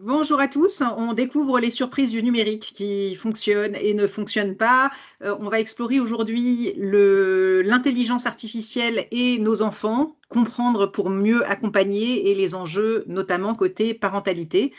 Bonjour à tous, on découvre les surprises du numérique qui fonctionnent et ne fonctionnent pas. On va explorer aujourd'hui l'intelligence artificielle et nos enfants, comprendre pour mieux accompagner et les enjeux notamment côté parentalité.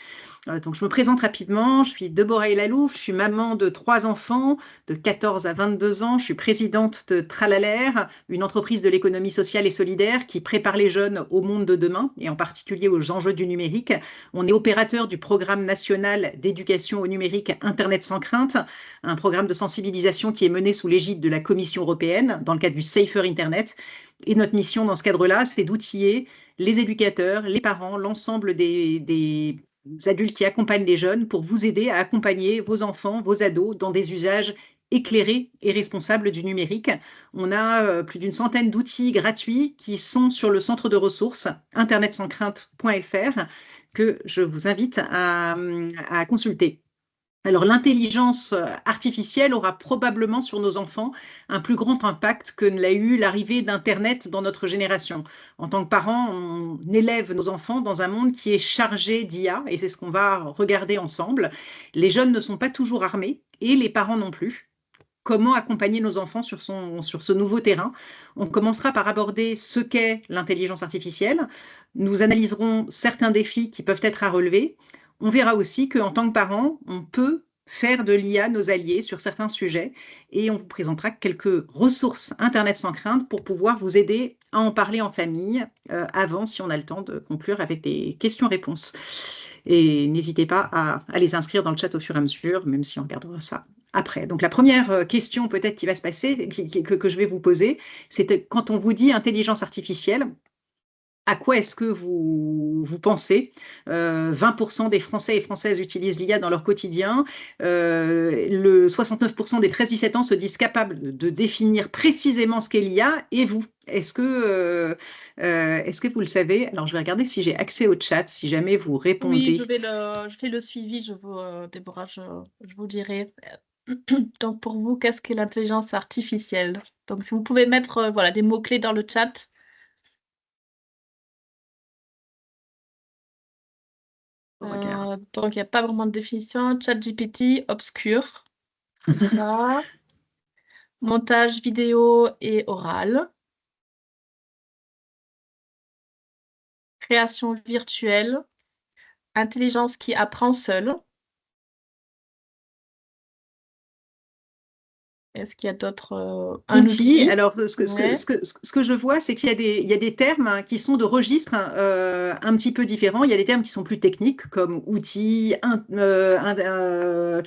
Donc je me présente rapidement, je suis Deborah Elalouf, je suis maman de 3 enfants de 14 à 22 ans, je suis présidente de Tralalaire, une entreprise de l'économie sociale et solidaire qui prépare les jeunes au monde de demain et en particulier aux enjeux du numérique. On est opérateur du programme national d'éducation au numérique Internet sans crainte, un programme de sensibilisation qui est mené sous l'égide de la Commission européenne dans le cadre du Safer Internet. Et notre mission dans ce cadre-là, c'est d'outiller les éducateurs, les parents, l'ensemble des adultes qui accompagnent les jeunes pour vous aider à accompagner vos enfants, vos ados dans des usages éclairés et responsables du numérique. On a plus d'une centaine d'outils gratuits qui sont sur le centre de ressources internetsanscrainte.fr que je vous invite à consulter. Alors, l'intelligence artificielle aura probablement sur nos enfants un plus grand impact que ne l'a eu l'arrivée d'Internet dans notre génération. En tant que parents, on élève nos enfants dans un monde qui est chargé d'IA et c'est ce qu'on va regarder ensemble. Les jeunes ne sont pas toujours armés et les parents non plus. Comment accompagner nos enfants sur ce nouveau terrain? On commencera par aborder ce qu'est l'intelligence artificielle. Nous analyserons certains défis qui peuvent être à relever. On verra aussi qu'en tant que parents, on peut faire de l'IA nos alliés sur certains sujets et on vous présentera quelques ressources Internet sans crainte pour pouvoir vous aider à en parler en famille avant, si on a le temps, de conclure avec des questions-réponses. Et n'hésitez pas à les inscrire dans le chat au fur et à mesure, même si on regardera ça après. Donc la première question peut-être qui va se passer, que je vais vous poser, c'est quand on vous dit intelligence artificielle, à quoi est-ce que vous pensez? 20% des Français et Françaises utilisent l'IA dans leur quotidien. 69% des 13-17 ans se disent capables de définir précisément ce qu'est l'IA. Et vous, est-ce que vous le savez? Alors, je vais regarder si j'ai accès au chat, si jamais vous Oui, répondez. je fais le suivi, Déborah, je vous dirai. Donc, pour vous, qu'est-ce qu'est l'intelligence artificielle? Donc, si vous pouvez mettre voilà, des mots-clés dans le chat. Donc, il n'y a pas vraiment de définition. ChatGPT, obscur. Ça. Montage vidéo et oral. Création virtuelle. Intelligence qui apprend seule. Est-ce qu'il y a d'autres... un outil. Alors, Ouais. ce que je vois, c'est qu'il y a des termes qui sont de registres un petit peu différents. Il y a des termes qui sont plus techniques, comme outil, le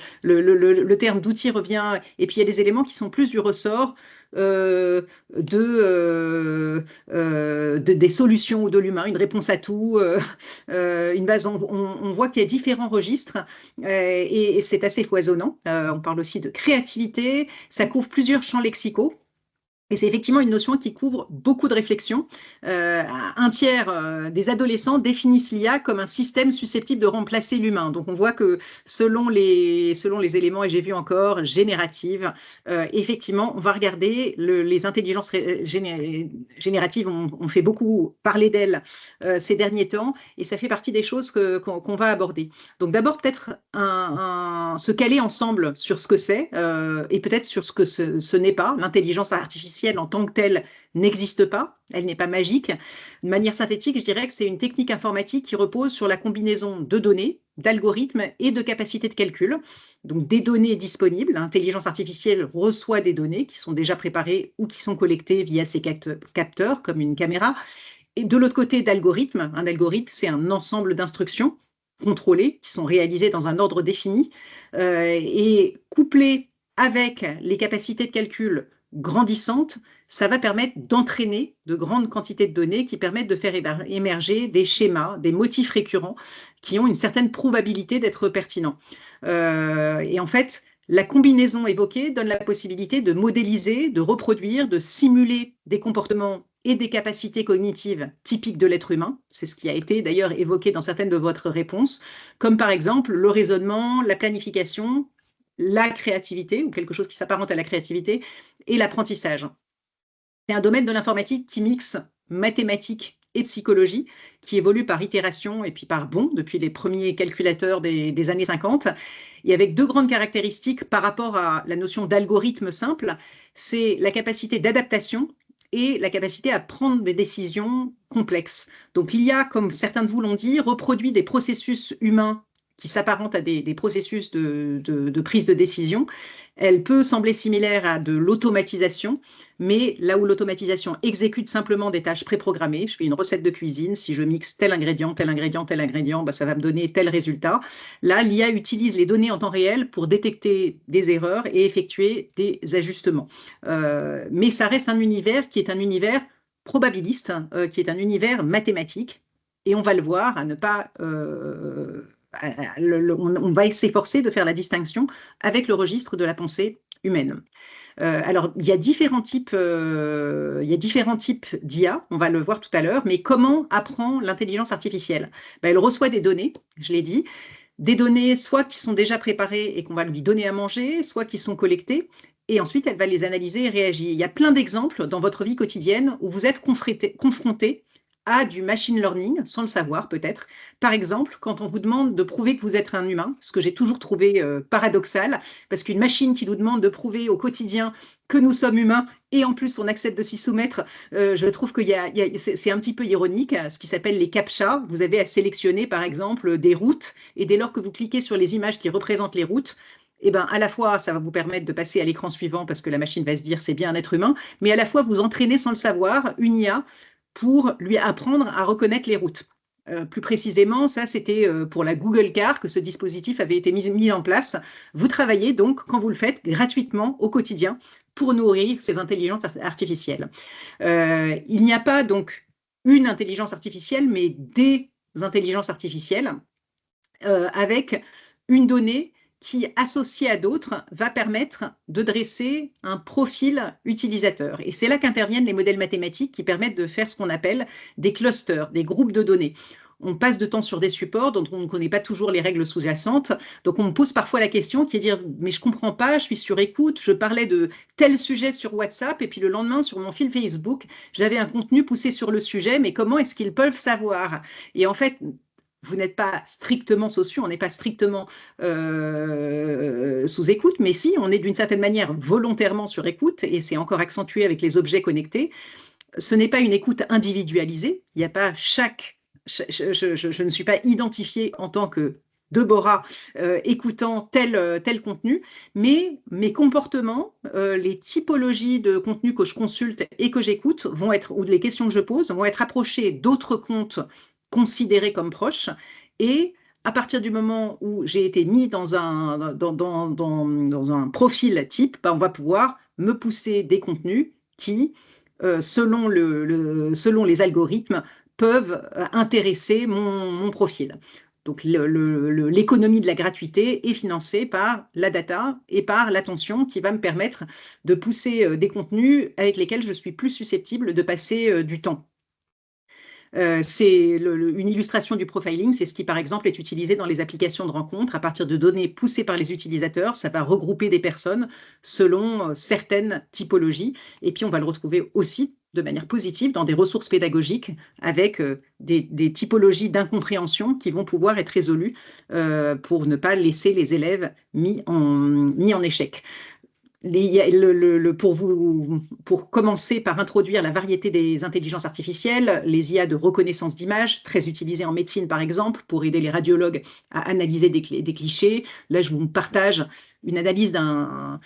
terme d'outil revient, et puis il y a des éléments qui sont plus du ressort des solutions ou de l'humain, une réponse à tout, une base. On voit qu'il y a différents registres et c'est assez foisonnant. On parle aussi de créativité. Ça couvre plusieurs champs lexicaux. Et c'est effectivement une notion qui couvre beaucoup de réflexions. Un tiers des adolescents définissent l'IA comme un système susceptible de remplacer l'humain. Donc on voit que selon les éléments, et j'ai vu encore, génératives, effectivement, on va regarder les intelligences génératives, on fait beaucoup parler d'elles ces derniers temps, et ça fait partie des choses qu'on va aborder. Donc d'abord peut-être se caler ensemble sur ce que c'est et peut-être sur ce que ce n'est pas. L'intelligence artificielle en tant que telle n'existe pas, elle n'est pas magique. De manière synthétique, je dirais que c'est une technique informatique qui repose sur la combinaison de données, d'algorithmes et de capacités de calcul. Donc des données disponibles, l'intelligence artificielle reçoit des données qui sont déjà préparées ou qui sont collectées via ses capteurs, comme une caméra. Et de l'autre côté, d'algorithmes. Un algorithme, c'est un ensemble d'instructions contrôlées qui sont réalisées dans un ordre défini et couplées avec les capacités de calcul grandissantes, ça va permettre d'entraîner de grandes quantités de données qui permettent de faire émerger des schémas, des motifs récurrents qui ont une certaine probabilité d'être pertinents. Et en fait, la combinaison évoquée donne la possibilité de modéliser, de reproduire, de simuler des comportements et des capacités cognitives typiques de l'être humain. C'est ce qui a été d'ailleurs évoqué dans certaines de votre réponses, comme par exemple le raisonnement, la planification, la créativité, ou quelque chose qui s'apparente à la créativité, et l'apprentissage. C'est un domaine de l'informatique qui mixe mathématiques et psychologie, qui évoluent par itération et puis par bond depuis les premiers calculateurs des années 50, et avec deux grandes caractéristiques par rapport à la notion d'algorithme simple, c'est la capacité d'adaptation et la capacité à prendre des décisions complexes. Donc l'IA, comme certains de vous l'ont dit, reproduit des processus humains qui s'apparentent à des processus de prise de décision. Elle peut sembler similaire à de l'automatisation, mais là où l'automatisation exécute simplement des tâches préprogrammées, je fais une recette de cuisine, si je mixe tel ingrédient, tel ingrédient, tel ingrédient, bah, ça va me donner tel résultat. Là, l'IA utilise les données en temps réel pour détecter des erreurs et effectuer des ajustements. Mais ça reste un univers qui est un univers probabiliste, qui est un univers mathématique, et on va le voir à ne pas... on va s'efforcer de faire la distinction avec le registre de la pensée humaine. Alors, il y a différents types d'IA, on va le voir tout à l'heure, mais comment apprend l'intelligence artificielle? Elle reçoit des données, je l'ai dit, des données soit qui sont déjà préparées et qu'on va lui donner à manger, soit qui sont collectées, et ensuite elle va les analyser et réagir. Il y a plein d'exemples dans votre vie quotidienne où vous êtes confronté à du machine learning, sans le savoir peut-être. Par exemple, quand on vous demande de prouver que vous êtes un humain, ce que j'ai toujours trouvé paradoxal, parce qu'une machine qui nous demande de prouver au quotidien que nous sommes humains, et en plus on accepte de s'y soumettre, je trouve que c'est un petit peu ironique, ce qui s'appelle les CAPTCHA. Vous avez à sélectionner par exemple des routes, et dès lors que vous cliquez sur les images qui représentent les routes, eh ben, à la fois, ça va vous permettre de passer à l'écran suivant parce que la machine va se dire c'est bien un être humain, mais à la fois vous entraînez sans le savoir une IA pour lui apprendre à reconnaître les routes. Plus précisément, ça c'était pour la Google Car que ce dispositif avait été mis en place. Vous travaillez donc, quand vous le faites, gratuitement au quotidien pour nourrir ces intelligences artificielles. Il n'y a pas donc une intelligence artificielle, mais des intelligences artificielles avec une donnée qui, associé à d'autres, va permettre de dresser un profil utilisateur. Et c'est là qu'interviennent les modèles mathématiques qui permettent de faire ce qu'on appelle des clusters, des groupes de données. On passe de temps sur des supports dont on ne connaît pas toujours les règles sous-jacentes. Donc, on me pose parfois la question qui est de dire « mais je ne comprends pas, je suis sur écoute, je parlais de tel sujet sur WhatsApp et puis le lendemain, sur mon fil Facebook, j'avais un contenu poussé sur le sujet, mais comment est-ce qu'ils peuvent savoir ?» Et en fait, vous n'êtes pas strictement sociaux, on n'est pas strictement sous écoute, mais si, on est d'une certaine manière volontairement sur écoute, et c'est encore accentué avec les objets connectés. Ce n'est pas une écoute individualisée, il n'y a pas je ne suis pas identifiée en tant que Deborah écoutant tel contenu, mais mes comportements, les typologies de contenu que je consulte et que j'écoute vont être, ou les questions que je pose, vont être approchées d'autres comptes considérés comme proches, et à partir du moment où j'ai été mis dans un profil type, on va pouvoir me pousser des contenus qui, selon les algorithmes, peuvent intéresser mon profil. Donc l'économie de la gratuité est financée par la data et par l'attention qui va me permettre de pousser des contenus avec lesquels je suis plus susceptible de passer du temps. C'est une illustration du profiling, c'est ce qui par exemple est utilisé dans les applications de rencontres. À partir de données poussées par les utilisateurs, ça va regrouper des personnes selon certaines typologies, et puis on va le retrouver aussi de manière positive dans des ressources pédagogiques avec des typologies d'incompréhension qui vont pouvoir être résolues pour ne pas laisser les élèves mis en échec. Pour commencer par introduire la variété des intelligences artificielles, les IA de reconnaissance d'images, très utilisées en médecine par exemple, pour aider les radiologues à analyser des clichés. Là, je vous partage une analyse d'un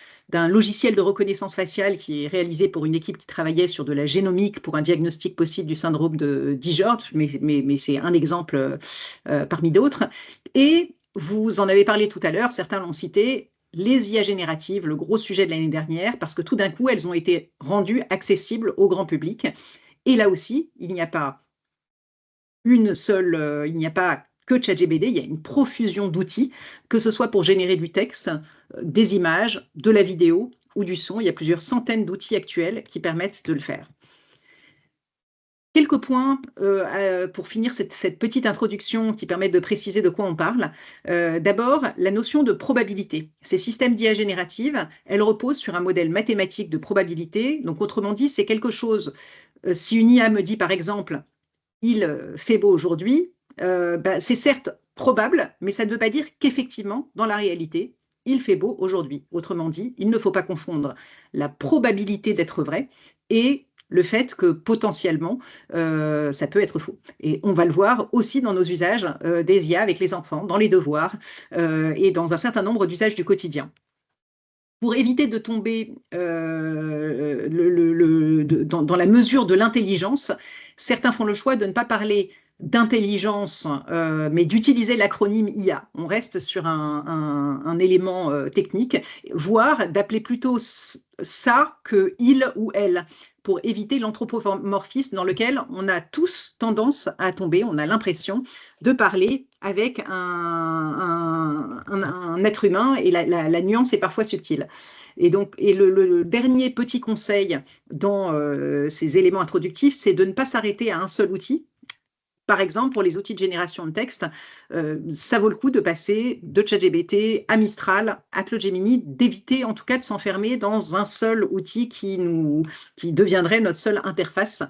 logiciel de reconnaissance faciale qui est réalisé pour une équipe qui travaillait sur de la génomique pour un diagnostic possible du syndrome de Dijord, mais c'est un exemple parmi d'autres. Et vous en avez parlé tout à l'heure, certains l'ont cité, les IA génératives, le gros sujet de l'année dernière, parce que tout d'un coup, elles ont été rendues accessibles au grand public. Et là aussi, il n'y a pas il n'y a pas que ChatGPT, il y a une profusion d'outils, que ce soit pour générer du texte, des images, de la vidéo ou du son. Il y a plusieurs centaines d'outils actuels qui permettent de le faire. Quelques points pour finir cette petite introduction qui permet de préciser de quoi on parle. D'abord, la notion de probabilité. Ces systèmes d'IA générative, elles reposent sur un modèle mathématique de probabilité. Donc, autrement dit, c'est quelque chose, si une IA me dit par exemple, il fait beau aujourd'hui, c'est certes probable, mais ça ne veut pas dire qu'effectivement, dans la réalité, il fait beau aujourd'hui. Autrement dit, il ne faut pas confondre la probabilité d'être vrai et le fait que potentiellement, ça peut être faux. Et on va le voir aussi dans nos usages des IA avec les enfants, dans les devoirs et dans un certain nombre d'usages du quotidien. Pour éviter de tomber dans la mesure de l'intelligence, certains font le choix de ne pas parler d'intelligence, mais d'utiliser l'acronyme IA. On reste sur un élément technique, voire d'appeler plutôt ça que il ou elle, pour éviter l'anthropomorphisme dans lequel on a tous tendance à tomber. On a l'impression de parler avec un être humain et la nuance est parfois subtile. Et donc, le dernier petit conseil dans ces éléments introductifs, c'est de ne pas s'arrêter à un seul outil. Par exemple, pour les outils de génération de texte, ça vaut le coup de passer de ChatGPT à Mistral, à Claude Gemini, d'éviter en tout cas de s'enfermer dans un seul outil qui deviendrait notre seule interface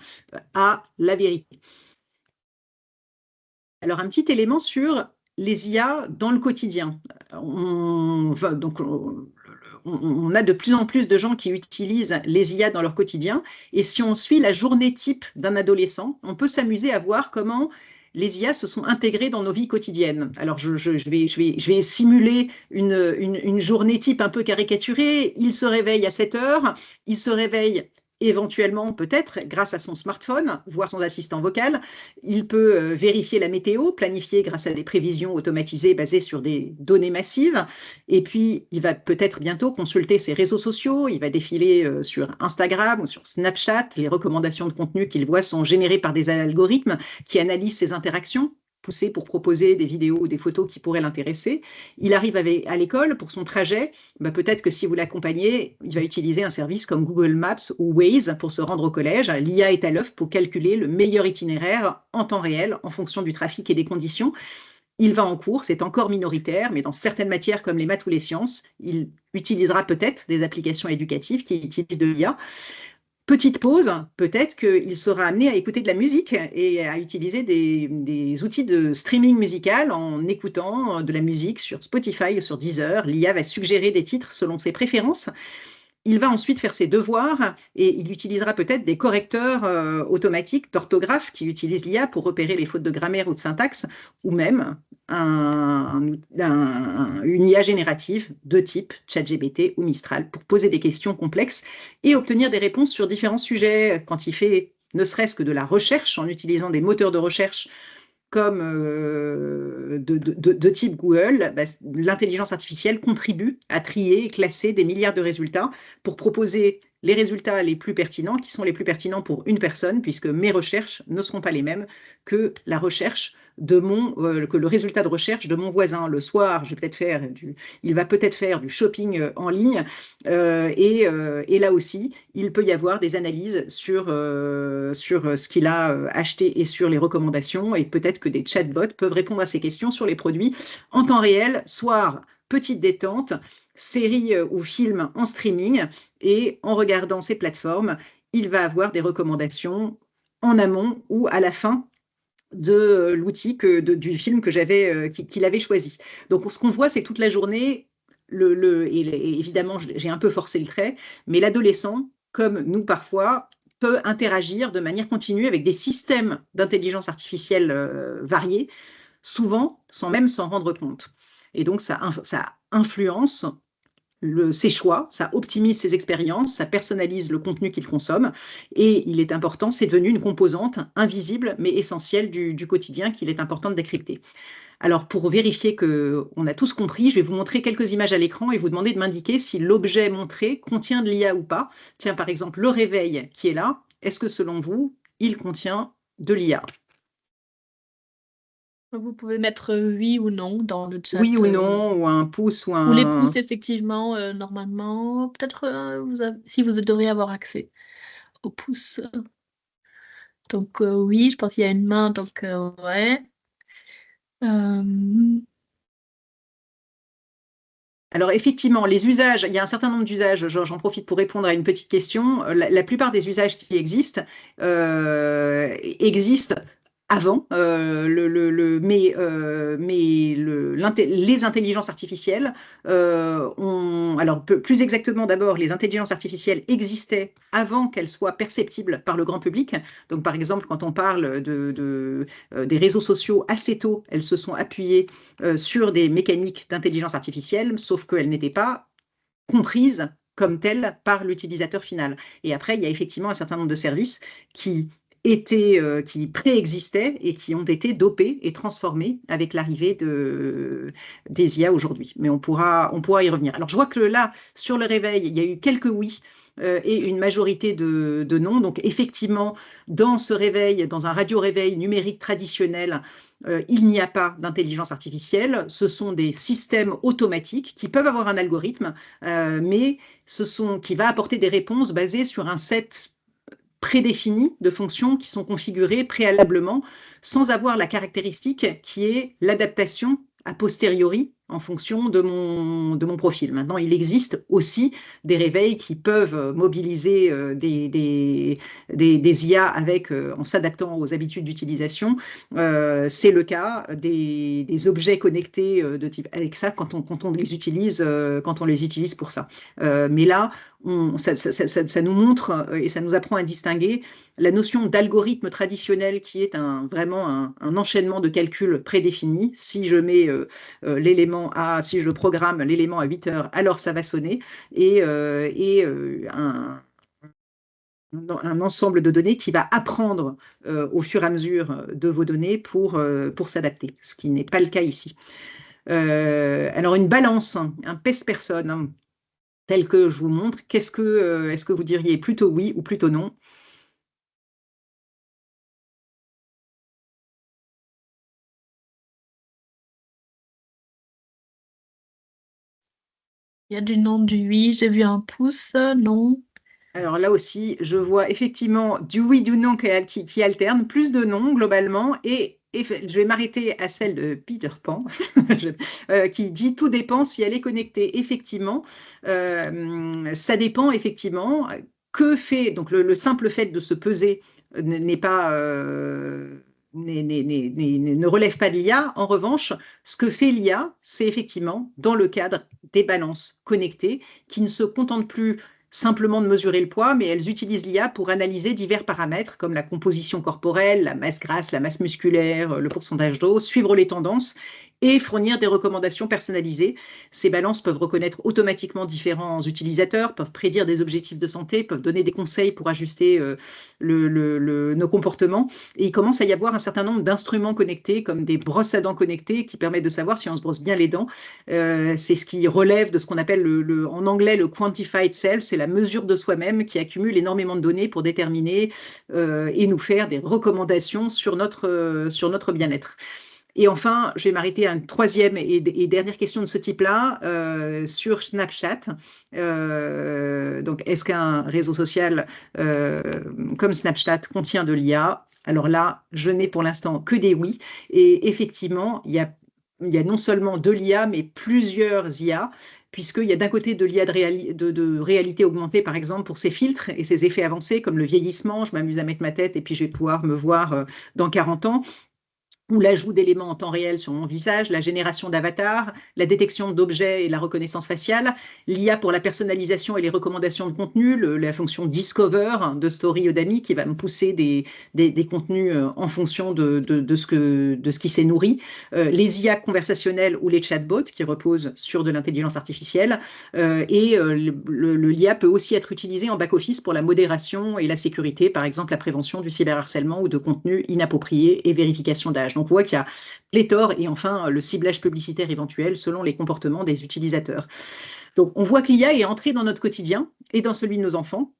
à la vérité. Alors, un petit élément sur les IA dans le quotidien. On a de plus en plus de gens qui utilisent les IA dans leur quotidien. Et si on suit la journée type d'un adolescent, on peut s'amuser à voir comment les IA se sont intégrées dans nos vies quotidiennes. Alors, je vais simuler une journée type un peu caricaturée. Il se réveille à 7 heures, il se réveille éventuellement, peut-être, grâce à son smartphone, voire son assistant vocal. Il peut vérifier la météo, planifier grâce à des prévisions automatisées basées sur des données massives. Et puis, il va peut-être bientôt consulter ses réseaux sociaux. Il va défiler sur Instagram ou sur Snapchat. Les recommandations de contenu qu'il voit sont générées par des algorithmes qui analysent ses interactions, poussé pour proposer des vidéos ou des photos qui pourraient l'intéresser. Il arrive à l'école pour son trajet. Peut-être que si vous l'accompagnez, il va utiliser un service comme Google Maps ou Waze pour se rendre au collège. L'IA est à l'œuvre pour calculer le meilleur itinéraire en temps réel en fonction du trafic et des conditions. Il va en cours, c'est encore minoritaire, mais dans certaines matières comme les maths ou les sciences, il utilisera peut-être des applications éducatives qui utilisent de l'IA. Petite pause, peut-être qu'il sera amené à écouter de la musique et à utiliser des outils de streaming musical en écoutant de la musique sur Spotify ou sur Deezer. L'IA va suggérer des titres selon ses préférences. Il va ensuite faire ses devoirs et il utilisera peut-être des correcteurs automatiques d'orthographe qui utilisent l'IA pour repérer les fautes de grammaire ou de syntaxe, ou même une IA générative de type ChatGPT ou Mistral pour poser des questions complexes et obtenir des réponses sur différents sujets. Quand il fait ne serait-ce que de la recherche en utilisant des moteurs de recherche comme de type Google, l'intelligence artificielle contribue à trier et classer des milliards de résultats pour proposer les résultats les plus pertinents, qui sont les plus pertinents pour une personne, puisque mes recherches ne seront pas les mêmes que la recherche que le résultat de recherche de mon voisin. Le soir, il va peut-être faire du shopping en ligne et là aussi, il peut y avoir des analyses sur ce qu'il a acheté et sur les recommandations et peut-être que des chatbots peuvent répondre à ces questions sur les produits en temps réel, soir, petite détente, séries ou films en streaming et en regardant ces plateformes, il va avoir des recommandations en amont ou à la fin de l'outil du film qu'il avait choisi. Donc, ce qu'on voit, c'est toute la journée, évidemment, j'ai un peu forcé le trait, mais l'adolescent, comme nous parfois, peut interagir de manière continue avec des systèmes d'intelligence artificielle variés, souvent sans même s'en rendre compte. Et donc, ça influence ses choix, ça optimise ses expériences, ça personnalise le contenu qu'il consomme et il est important, c'est devenu une composante invisible mais essentielle du quotidien qu'il est important de décrypter. Alors pour vérifier qu'on a tous compris, je vais vous montrer quelques images à l'écran et vous demander de m'indiquer si l'objet montré contient de l'IA ou pas. Tiens, par exemple, le réveil qui est là, est-ce que selon vous, il contient de l'IA ? Vous pouvez mettre oui ou non dans le chat. Oui ou non, ou un pouce ou un... Ou les pouces, effectivement, normalement. Peut-être si vous devriez avoir accès aux pouces. Donc oui, je pense qu'il y a une main, donc ouais. Alors effectivement, les usages, il y a un certain nombre d'usages, j'en profite pour répondre à une petite question. La plupart des usages qui existent avant, les intelligences artificielles alors plus exactement d'abord, les intelligences artificielles existaient avant qu'elles soient perceptibles par le grand public. Donc par exemple, quand on parle des réseaux sociaux assez tôt, elles se sont appuyées sur des mécaniques d'intelligence artificielle, sauf qu'elles n'étaient pas comprises comme telles par l'utilisateur final. Et après, il y a effectivement un certain nombre de services qui qui préexistaient et qui ont été dopés et transformés avec l'arrivée des IA aujourd'hui. Mais on pourra y revenir. Alors, je vois que là, sur le réveil, il y a eu quelques oui et une majorité de non. Donc, effectivement, dans ce réveil, dans un radio-réveil numérique traditionnel, il n'y a pas d'intelligence artificielle. Ce sont des systèmes automatiques qui peuvent avoir un algorithme, mais qui va apporter des réponses basées sur un set prédéfinis de fonctions qui sont configurées préalablement sans avoir la caractéristique qui est l'adaptation a posteriori en fonction de mon profil. Maintenant, il existe aussi des réveils qui peuvent mobiliser des IA en s'adaptant aux habitudes d'utilisation. C'est le cas des objets connectés de type Alexa quand on les utilise pour ça. Mais là, ça nous montre et ça nous apprend à distinguer la notion d'algorithme traditionnel qui est vraiment un enchaînement de calculs prédéfinis. Si je mets si je programme l'élément à 8 heures, alors ça va sonner, et un ensemble de données qui va apprendre au fur et à mesure de vos données pour s'adapter, ce qui n'est pas le cas ici. Alors une balance, un pèse-personne, tel que je vous montre, est-ce que vous diriez plutôt oui ou plutôt non? Il y a du non, du oui. J'ai vu un pouce, non. Alors là aussi, je vois effectivement du oui, du non qui alterne, plus de non globalement, et je vais m'arrêter à celle de Peter Pan, qui dit tout dépend si elle est connectée. Effectivement, ça dépend effectivement. Que fait, donc le simple fait de se peser n'est pas, ne relève pas de l'IA. En revanche, ce que fait l'IA, c'est effectivement dans le cadre des balances connectées qui ne se contentent plus simplement de mesurer le poids, mais elles utilisent l'IA pour analyser divers paramètres comme la composition corporelle, la masse grasse, la masse musculaire, le pourcentage d'eau, suivre les tendances et fournir des recommandations personnalisées. Ces balances peuvent reconnaître automatiquement différents utilisateurs, peuvent prédire des objectifs de santé, peuvent donner des conseils pour ajuster nos comportements. Et il commence à y avoir un certain nombre d'instruments connectés, comme des brosses à dents connectées, qui permettent de savoir si on se brosse bien les dents. C'est ce qui relève de ce qu'on appelle en anglais le quantified self, c'est la mesure de soi-même qui accumule énormément de données pour déterminer et nous faire des recommandations sur notre bien-être. Et enfin, je vais m'arrêter à une troisième et dernière question de ce type-là sur Snapchat. Donc, est-ce qu'un réseau social comme Snapchat contient de l'IA? Alors là, je n'ai pour l'instant que des oui. Et effectivement, il y a non seulement de l'IA, mais plusieurs IA, puisqu'il y a d'un côté de l'IA de réalité augmentée, par exemple, pour ses filtres et ses effets avancés, comme le vieillissement, je m'amuse à mettre ma tête et puis je vais pouvoir me voir dans 40 ans, ou l'ajout d'éléments en temps réel sur mon visage, la génération d'avatars, la détection d'objets et la reconnaissance faciale, l'IA pour la personnalisation et les recommandations de contenu, la fonction Discover de Story Udemy qui va me pousser des contenus en fonction de ce qui s'est nourri, les IA conversationnelles ou les chatbots qui reposent sur de l'intelligence artificielle, l'IA peut aussi être utilisé en back-office pour la modération et la sécurité, par exemple la prévention du cyberharcèlement ou de contenus inappropriés et vérification d'âge. Donc, on voit qu'il y a pléthore et enfin le ciblage publicitaire éventuel selon les comportements des utilisateurs. Donc, on voit que l'IA est entrée dans notre quotidien et dans celui de nos enfants.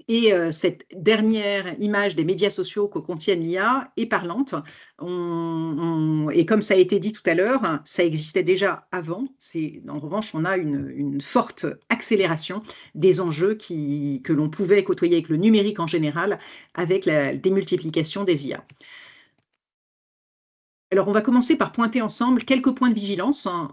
Et cette dernière image des médias sociaux que contiennent l'IA est parlante. Et comme ça a été dit tout à l'heure, ça existait déjà avant. En revanche, on a une forte accélération des enjeux que l'on pouvait côtoyer avec le numérique en général, avec la démultiplication des IA. Alors, on va commencer par pointer ensemble quelques points de vigilance, hein,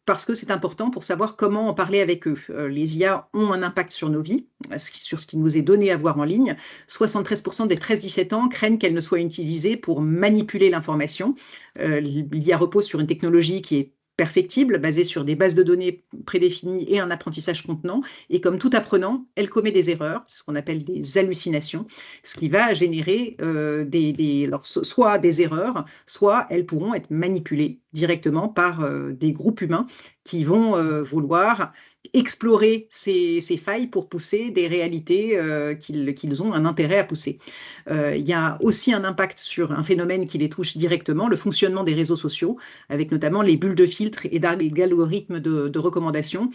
parce que c'est important pour savoir comment en parler avec eux. Les IA ont un impact sur nos vies, sur ce qui nous est donné à voir en ligne. 73% des 13-17 ans craignent qu'elle ne soit utilisée pour manipuler l'information. L'IA repose sur une technologie qui est perfectible, basée sur des bases de données prédéfinies et un apprentissage contenant. Et comme tout apprenant, elle commet des erreurs, ce qu'on appelle des hallucinations, ce qui va générer alors, soit des erreurs, soit elles pourront être manipulées directement par des groupes humains qui vont vouloir explorer ces failles pour pousser des réalités qu'ils ont un intérêt à pousser. Il y a aussi un impact sur un phénomène qui les touche directement, le fonctionnement des réseaux sociaux, avec notamment les bulles de filtre et d'algorithmes de recommandation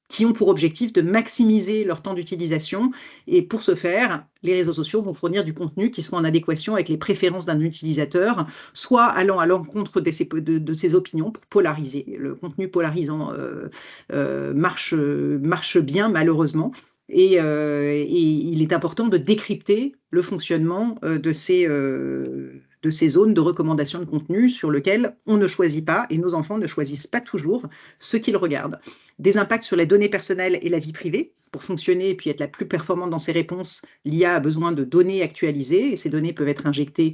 qui ont pour objectif de maximiser leur temps d'utilisation. Et pour ce faire, les réseaux sociaux vont fournir du contenu qui soit en adéquation avec les préférences d'un utilisateur, soit allant à l'encontre de ses opinions pour polariser. Le contenu polarisant marche bien, malheureusement. Et il est important de décrypter le fonctionnement de ces zones de recommandation de contenu sur lesquelles on ne choisit pas, et nos enfants ne choisissent pas toujours ce qu'ils regardent. Des impacts sur les données personnelles et la vie privée. Pour fonctionner et puis être la plus performante dans ses réponses, l'IA a besoin de données actualisées, et ces données peuvent être injectées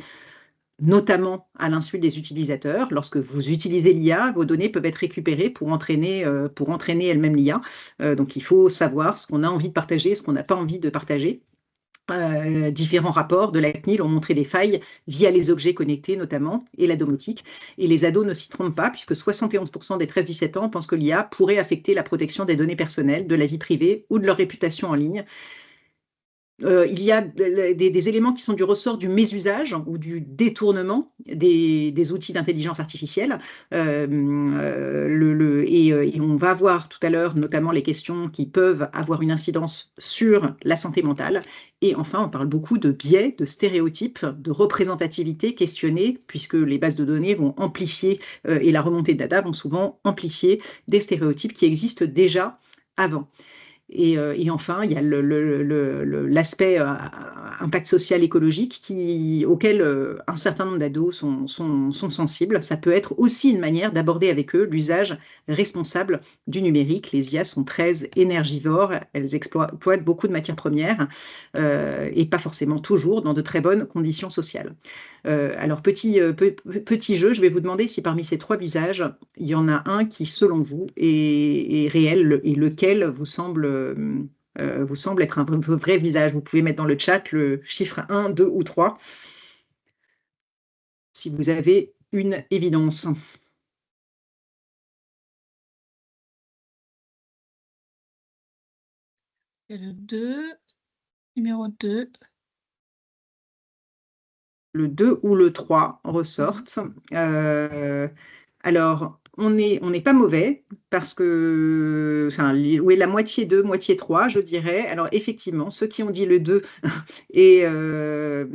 notamment à l'insu des utilisateurs. Lorsque vous utilisez l'IA, vos données peuvent être récupérées pour entraîner elles-mêmes l'IA. Donc il faut savoir ce qu'on a envie de partager et ce qu'on n'a pas envie de partager. Différents rapports de la CNIL ont montré des failles via les objets connectés notamment et la domotique. Et les ados ne s'y trompent pas, puisque 71% des 13-17 ans pensent que l'IA pourrait affecter la protection des données personnelles, de la vie privée ou de leur réputation en ligne. Il y a des éléments qui sont du ressort du mésusage ou du détournement des outils d'intelligence artificielle. Et on va voir tout à l'heure notamment les questions qui peuvent avoir une incidence sur la santé mentale. Et enfin, on parle beaucoup de biais, de stéréotypes, de représentativité questionnée, puisque les bases de données vont amplifier, et la remontée de data vont souvent amplifier des stéréotypes qui existent déjà avant. Et enfin, il y a l'aspect impact social écologique auquel un certain nombre d'ados sont sensibles. Ça peut être aussi une manière d'aborder avec eux l'usage responsable du numérique. Les IA sont très énergivores, elles exploitent beaucoup de matières premières et pas forcément toujours dans de très bonnes conditions sociales. Alors, petit jeu, je vais vous demander si parmi ces trois visages, il y en a un qui, selon vous, est réel et lequel vous semble être un vrai visage. Vous pouvez mettre dans le chat le chiffre 1, 2 ou 3 si vous avez une évidence. Et le 2, numéro 2. Le 2 ou le 3 ressortent. Alors, on n'est pas mauvais parce que, enfin, oui, la moitié 2, moitié 3, je dirais. Alors, effectivement, ceux qui ont dit le 2 étaient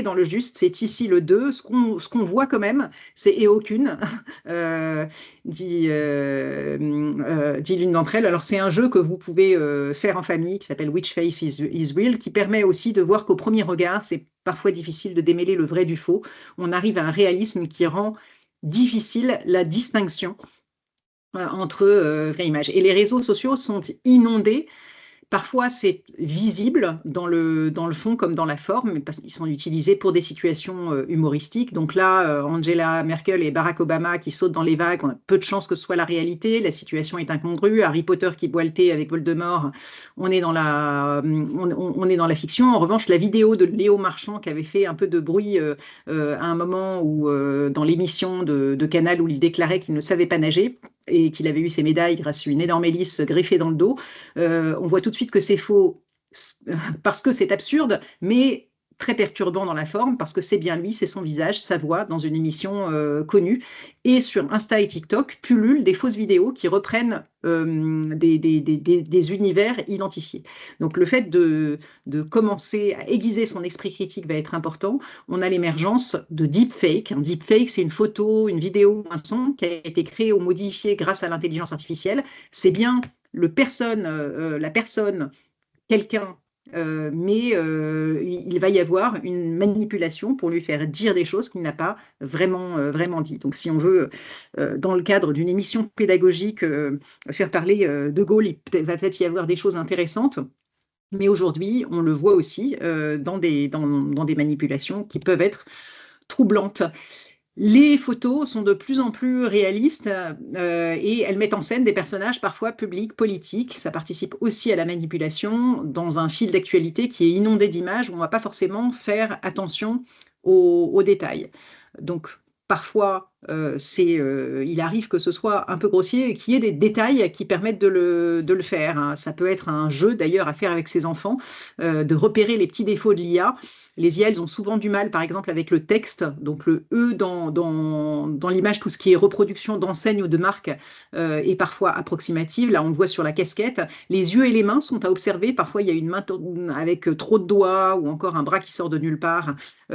dans le juste. C'est ici le 2. Ce qu'on voit quand même, c'est et aucune, dit l'une d'entre elles. Alors, c'est un jeu que vous pouvez faire en famille qui s'appelle Which Face is Real, qui permet aussi de voir qu'au premier regard, c'est parfois difficile de démêler le vrai du faux. On arrive à un réalisme qui rend difficile la distinction entre vraies images. Et les réseaux sociaux sont inondés. Parfois, c'est visible dans le fond comme dans la forme, parce qu'ils sont utilisés pour des situations humoristiques. Donc là, Angela Merkel et Barack Obama qui sautent dans les vagues, on a peu de chances que ce soit la réalité. La situation est incongrue. Harry Potter qui boit le thé avec Voldemort, on est dans la fiction. En revanche, la vidéo de Léo Marchand qui avait fait un peu de bruit à un moment où, dans l'émission de Canal où il déclarait qu'il ne savait pas nager et qu'il avait eu ses médailles grâce à une énorme hélice greffée dans le dos, on voit tout de suite que c'est faux parce que c'est absurde, mais très perturbant dans la forme, parce que c'est bien lui, c'est son visage, sa voix, dans une émission connue. Et sur Insta et TikTok, pullulent des fausses vidéos qui reprennent des univers identifiés. Donc le fait de commencer à aiguiser son esprit critique va être important. On a l'émergence de deepfake. Un deepfake, c'est une photo, une vidéo, un son qui a été créé ou modifié grâce à l'intelligence artificielle. C'est bien la personne, quelqu'un mais il va y avoir une manipulation pour lui faire dire des choses qu'il n'a pas vraiment dit. Donc, si on veut, dans le cadre d'une émission pédagogique, faire parler De Gaulle, il va peut-être y avoir des choses intéressantes. Mais aujourd'hui, on le voit aussi dans des manipulations qui peuvent être troublantes. Les photos sont de plus en plus réalistes et elles mettent en scène des personnages parfois publics, politiques. Ça participe aussi à la manipulation dans un fil d'actualité qui est inondé d'images où on ne va pas forcément faire attention aux détails. Donc, parfois, il arrive que ce soit un peu grossier et qu'il y ait des détails qui permettent de le faire, hein. Ça peut être un jeu d'ailleurs à faire avec ses enfants, de repérer les petits défauts de l'IA. Les IA, elles ont souvent du mal, par exemple, avec le texte, donc le E dans l'image, tout ce qui est reproduction d'enseigne ou de marque est parfois approximative. Là, on le voit sur la casquette. Les yeux et les mains sont à observer. Parfois, il y a une main avec trop de doigts ou encore un bras qui sort de nulle part.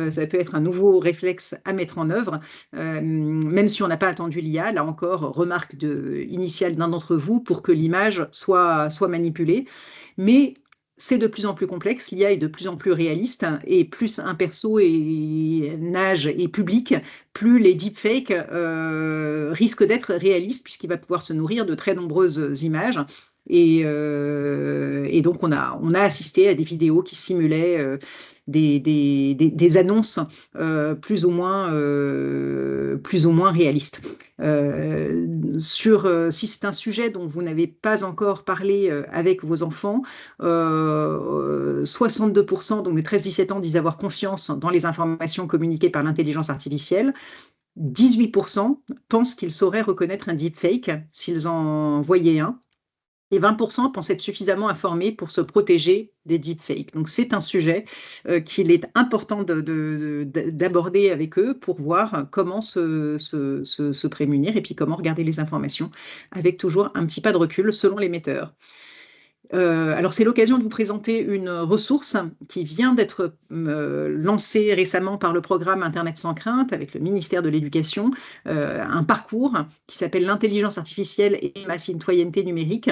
Ça peut être un nouveau réflexe à mettre en œuvre. Même si on n'a pas attendu l'IA, là encore, remarque initiale d'un d'entre vous pour que l'image soit manipulée. Mais c'est de plus en plus complexe, l'IA est de plus en plus réaliste, et plus un perso nage et public, plus les deepfakes risquent d'être réalistes, puisqu'il va pouvoir se nourrir de très nombreuses images. Et donc, on a assisté à des vidéos qui simulaient des annonces plus ou moins réalistes. Si c'est un sujet dont vous n'avez pas encore parlé avec vos enfants, 62%, donc les 13-17 ans, disent avoir confiance dans les informations communiquées par l'intelligence artificielle. 18% pensent qu'ils sauraient reconnaître un deepfake s'ils en voyaient un. Et 20% pensent être suffisamment informés pour se protéger des deepfakes. Donc, c'est un sujet qu'il est important d'aborder avec eux pour voir comment se prémunir et puis comment regarder les informations avec toujours un petit pas de recul selon l'émetteur. Alors, c'est l'occasion de vous présenter une ressource qui vient d'être lancée récemment par le programme Internet sans crainte avec le ministère de l'Éducation, un parcours qui s'appelle l'intelligence artificielle et ma citoyenneté numérique,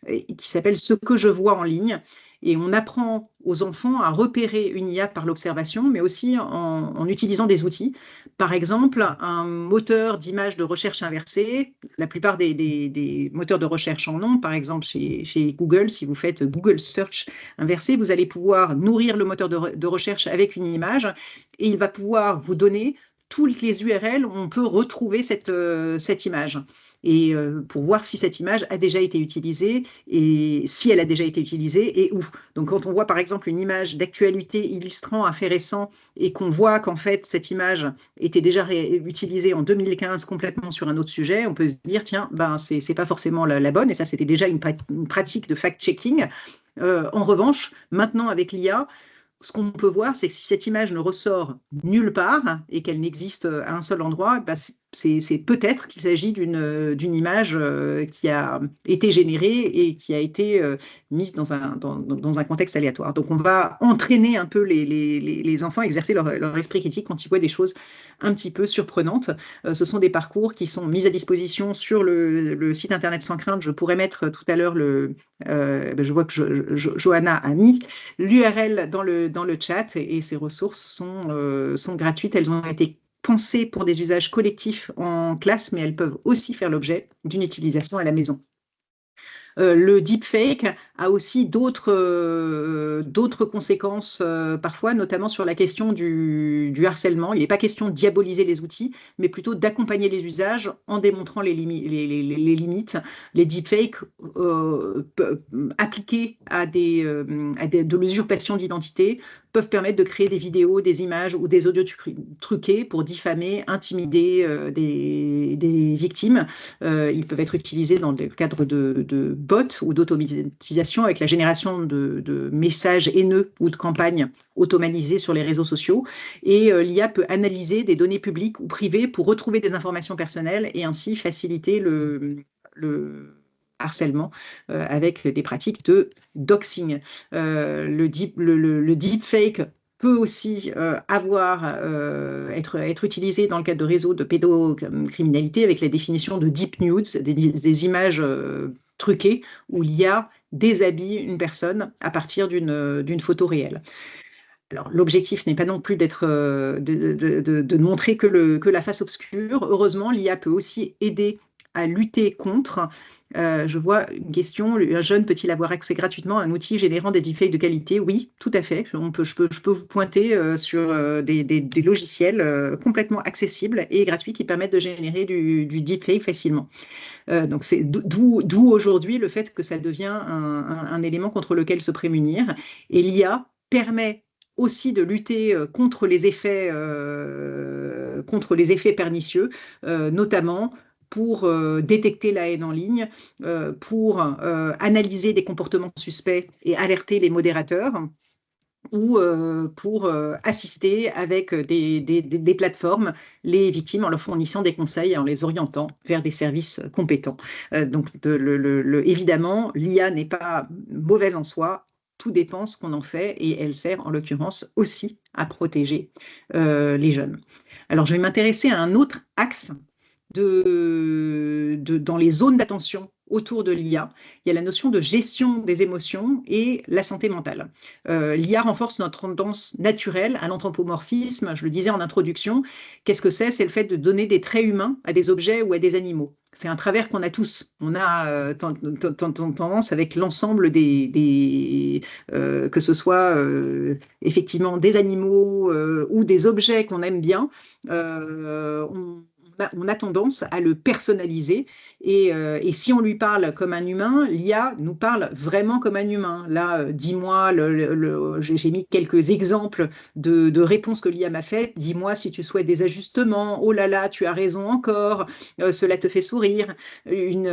qui s'appelle Ce que je vois en ligne. Et on apprend aux enfants à repérer une IA par l'observation, mais aussi en utilisant des outils. Par exemple, un moteur d'image de recherche inversée. La plupart des moteurs de recherche en ont. Par exemple, chez Google, si vous faites Google Search inversé, vous allez pouvoir nourrir le moteur de recherche avec une image et il va pouvoir vous donner toutes les URL où on peut retrouver cette image. Et pour voir si cette image a déjà été utilisée et si elle a déjà été utilisée et où. Donc, quand on voit par exemple une image d'actualité illustrant un fait récent et qu'on voit qu'en fait cette image était déjà utilisée en 2015 complètement sur un autre sujet, on peut se dire tiens, ben c'est pas forcément la bonne. Et ça, c'était déjà une pratique de fact-checking. En revanche, maintenant avec l'IA, ce qu'on peut voir, c'est que si cette image ne ressort nulle part et qu'elle n'existe à un seul endroit, bah c'est peut-être qu'il s'agit d'une image qui a été générée et qui a été mise dans un contexte aléatoire. Donc, on va entraîner un peu les enfants, exercer leur esprit critique quand ils voient des choses un petit peu surprenantes. Ce sont des parcours qui sont mis à disposition sur le site Internet sans crainte. Je pourrais mettre tout à l'heure je vois que Johanna a mis l'URL dans le chat et ces ressources sont gratuites. Elles ont été pensées pour des usages collectifs en classe, mais elles peuvent aussi faire l'objet d'une utilisation à la maison. Le deepfake a aussi d'autres conséquences parfois, notamment sur la question du harcèlement. Il n'est pas question de diaboliser les outils, mais plutôt d'accompagner les usages en démontrant les limites. Les deepfakes appliqués à de l'usurpation d'identité peuvent permettre de créer des vidéos, des images ou des audios truqués pour diffamer, intimider des victimes. Ils peuvent être utilisés dans le cadre de bots ou d'automatisation avec la génération de messages haineux ou de campagnes automatisées sur les réseaux sociaux. Et l'IA peut analyser des données publiques ou privées pour retrouver des informations personnelles et ainsi faciliter le harcèlement avec des pratiques de doxing. Le deepfake peut aussi être utilisé dans le cadre de réseaux de pédocriminalité avec la définition de deep nudes, des images truquée où l'IA déshabille une personne à partir d'une photo réelle. Alors, l'objectif n'est pas non plus de montrer que la face obscure. Heureusement, l'IA peut aussi aider à lutter contre. Je vois une question, un jeune peut-il avoir accès gratuitement à un outil générant des deepfakes de qualité? Oui, tout à fait. Je peux vous pointer sur des logiciels complètement accessibles et gratuits qui permettent de générer du deepfake facilement. Donc c'est d'où aujourd'hui le fait que ça devient un élément contre lequel se prémunir. Et l'IA permet aussi de lutter contre les effets pernicieux, notamment pour détecter la haine en ligne, pour analyser des comportements suspects et alerter les modérateurs, ou pour assister avec des plateformes les victimes en leur fournissant des conseils et en les orientant vers des services compétents. Donc évidemment, l'IA n'est pas mauvaise en soi, tout dépend ce qu'on en fait et elle sert en l'occurrence aussi à protéger les jeunes. Alors je vais m'intéresser à un autre axe dans les zones d'attention autour de l'IA. Il y a la notion de gestion des émotions et la santé mentale. L'IA renforce notre tendance naturelle à l'anthropomorphisme. Je le disais en introduction, qu'est-ce que c'est? C'est le fait de donner des traits humains à des objets ou à des animaux. C'est un travers qu'on a tous. On a tendance avec l'ensemble que ce soit effectivement des animaux ou des objets qu'on aime bien, on a tendance à le personnaliser et si on lui parle comme un humain, l'IA nous parle vraiment comme un humain. Là, dis-moi, j'ai mis quelques exemples de réponses que l'IA m'a faites. Dis-moi si tu souhaites des ajustements. Oh là là, tu as raison encore. Cela te fait sourire. Il y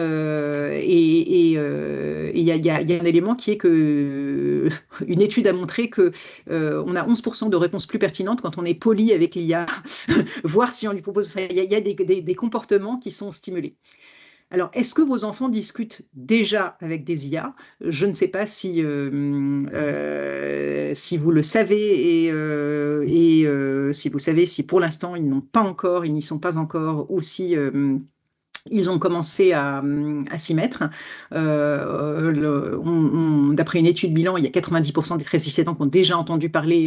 a un élément qui est que une étude a montré que on a 11% de réponses plus pertinentes quand on est poli avec l'IA, voir si on lui propose. Il y a des comportements qui sont stimulés. Alors, est-ce que vos enfants discutent déjà avec des IA? Je ne sais pas si vous le savez et si vous savez si pour l'instant ils n'y sont pas encore, ou si ils ont commencé à s'y mettre. D'après une étude bilan, il y a 90% des 13-17 ans qui ont déjà entendu parler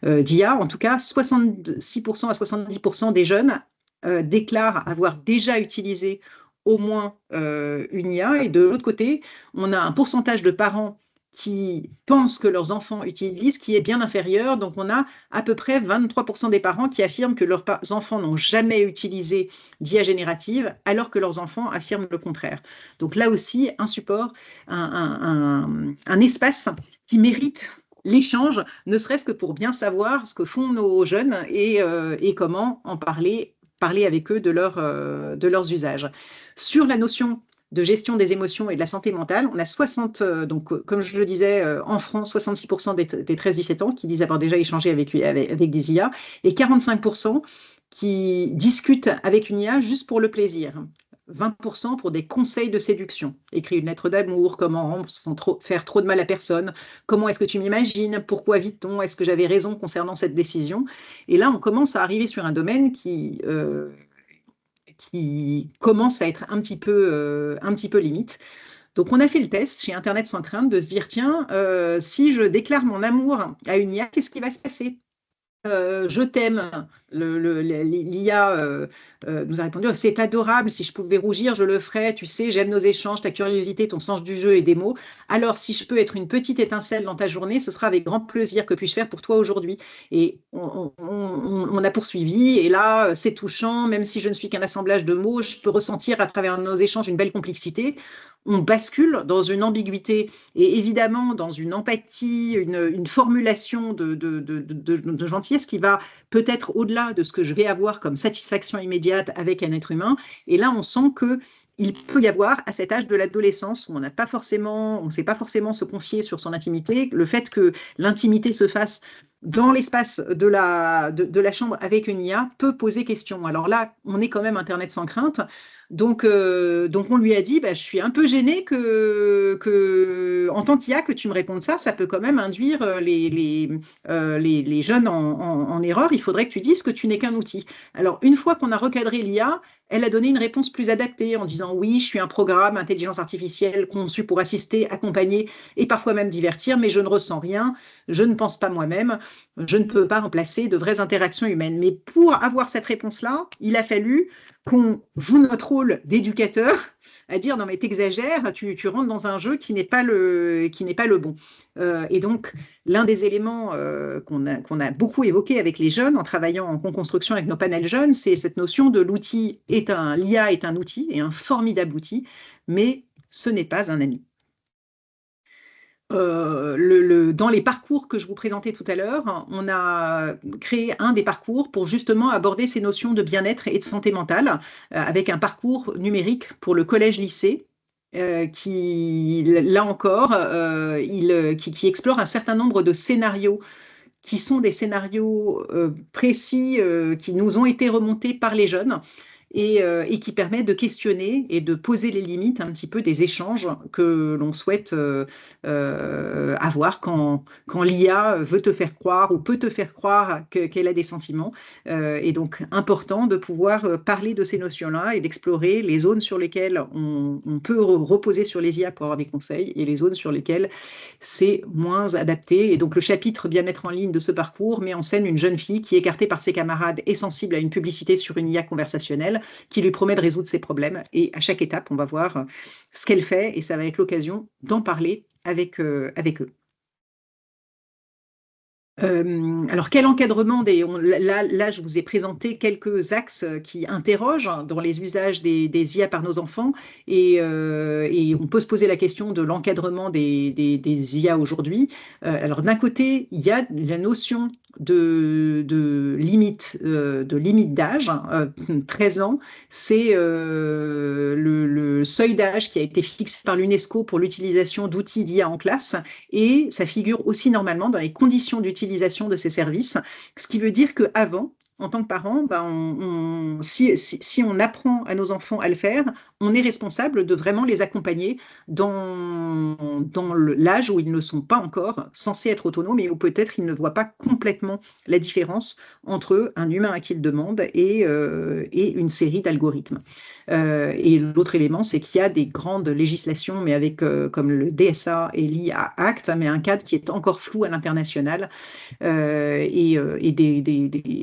d'IA. En tout cas, 66% à 70% des jeunes déclarent avoir déjà utilisé au moins une IA. Et de l'autre côté, on a un pourcentage de parents qui pensent que leurs enfants utilisent, qui est bien inférieur. Donc, on a à peu près 23% des parents qui affirment que leurs enfants n'ont jamais utilisé d'IA générative, alors que leurs enfants affirment le contraire. Donc là aussi, un support, un espace qui mérite l'échange, ne serait-ce que pour bien savoir ce que font nos jeunes et comment en parler avec eux de leurs usages. Sur la notion de gestion des émotions et de la santé mentale, on a donc comme je le disais, en France, 66% des 13-17 ans qui disent avoir déjà échangé avec des IA et 45% qui discutent avec une IA juste pour le plaisir. 20% pour des conseils de séduction. Écris une lettre d'amour, comment rendre sans faire trop de mal à personne, comment est-ce que tu m'imagines, pourquoi vit-on, est-ce que j'avais raison concernant cette décision? Et là, on commence à arriver sur un domaine qui commence à être un petit peu limite. Donc, on a fait le test chez Internet sans crainte de se dire, tiens, si je déclare mon amour à une IA, qu'est-ce qui va se passer? Je t'aime, l'IA nous a répondu, oh, c'est adorable, si je pouvais rougir, je le ferais, tu sais, j'aime nos échanges, ta curiosité, ton sens du jeu et des mots. Alors, si je peux être une petite étincelle dans ta journée, ce sera avec grand plaisir. Que puis-je faire pour toi aujourd'hui? Et on a poursuivi, et là, c'est touchant, même si je ne suis qu'un assemblage de mots, je peux ressentir à travers nos échanges une belle complexité. On bascule dans une ambiguïté et évidemment dans une empathie, une formulation de gentillesse qui va peut-être au-delà de ce que je vais avoir comme satisfaction immédiate avec un être humain. Et là, on sent qu'il peut y avoir, à cet âge de l'adolescence, où on ne sait pas forcément se confier sur son intimité, le fait que l'intimité se fasse dans l'espace de la chambre avec une IA, peut poser question. Alors là, on est quand même Internet sans crainte. Donc on lui a dit, bah, je suis un peu gênée en tant qu'IA, que tu me répondes ça peut quand même induire les jeunes en erreur. Il faudrait que tu dises que tu n'es qu'un outil. Alors, une fois qu'on a recadré l'IA, elle a donné une réponse plus adaptée en disant, oui, je suis un programme intelligence artificielle conçu pour assister, accompagner et parfois même divertir, mais je ne ressens rien, je ne pense pas moi-même, je ne peux pas remplacer de vraies interactions humaines. Mais pour avoir cette réponse-là, il a fallu qu'on joue notre rôle d'éducateur, à dire non mais t'exagères, tu rentres dans un jeu qui n'est pas le bon. Et donc l'un des éléments qu'on a beaucoup évoqué avec les jeunes en travaillant en co-construction avec nos panels jeunes, c'est cette notion de l'IA est un outil et un formidable outil, mais ce n'est pas un ami. Dans les parcours que je vous présentais tout à l'heure, on a créé un des parcours pour justement aborder ces notions de bien-être et de santé mentale, avec un parcours numérique pour le collège-lycée, qui, là encore, qui explore un certain nombre de scénarios qui sont des scénarios précis qui nous ont été remontés par les jeunes et qui permet de questionner et de poser les limites un petit peu des échanges que l'on souhaite avoir quand l'IA veut te faire croire ou peut te faire croire qu'elle a des sentiments. Et donc, important de pouvoir parler de ces notions-là et d'explorer les zones sur lesquelles on peut reposer sur les IA pour avoir des conseils et les zones sur lesquelles c'est moins adapté. Et donc, le chapitre bien-être en ligne de ce parcours met en scène une jeune fille qui, écartée par ses camarades, est sensible à une publicité sur une IA conversationnelle qui lui promet de résoudre ses problèmes. Et à chaque étape, on va voir ce qu'elle fait et ça va être l'occasion d'en parler avec eux. Alors, quel encadrement là, je vous ai présenté quelques axes qui interrogent dans les usages des IA par nos enfants et on peut se poser la question de l'encadrement des IA aujourd'hui. Alors, d'un côté, il y a la notion de limite d'âge. 13 ans, c'est le seuil d'âge qui a été fixé par l'UNESCO pour l'utilisation d'outils d'IA en classe et ça figure aussi normalement dans les conditions d'utilisation de ces services, ce qui veut dire qu'avant, en tant que parent, si on apprend à nos enfants à le faire, on est responsable de vraiment les accompagner dans l'âge où ils ne sont pas encore censés être autonomes et où peut-être ils ne voient pas complètement la différence entre un humain à qui ils demandent et une série d'algorithmes. Et l'autre élément, c'est qu'il y a des grandes législations, mais avec comme le DSA et l'IA Act, mais un cadre qui est encore flou à l'international et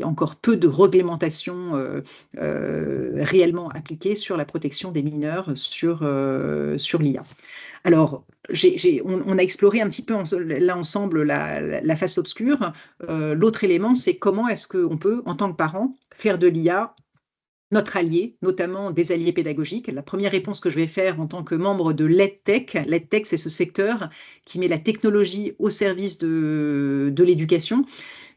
encore peu de réglementation réellement appliquée sur la protection des mineurs sur l'IA. Alors, on a exploré un petit peu là ensemble la face obscure. L'autre élément, c'est comment est-ce qu'on peut, en tant que parent, faire de l'IA notre allié, notamment des alliés pédagogiques. La première réponse que je vais faire en tant que membre de l'EdTech, c'est ce secteur qui met la technologie au service de l'éducation.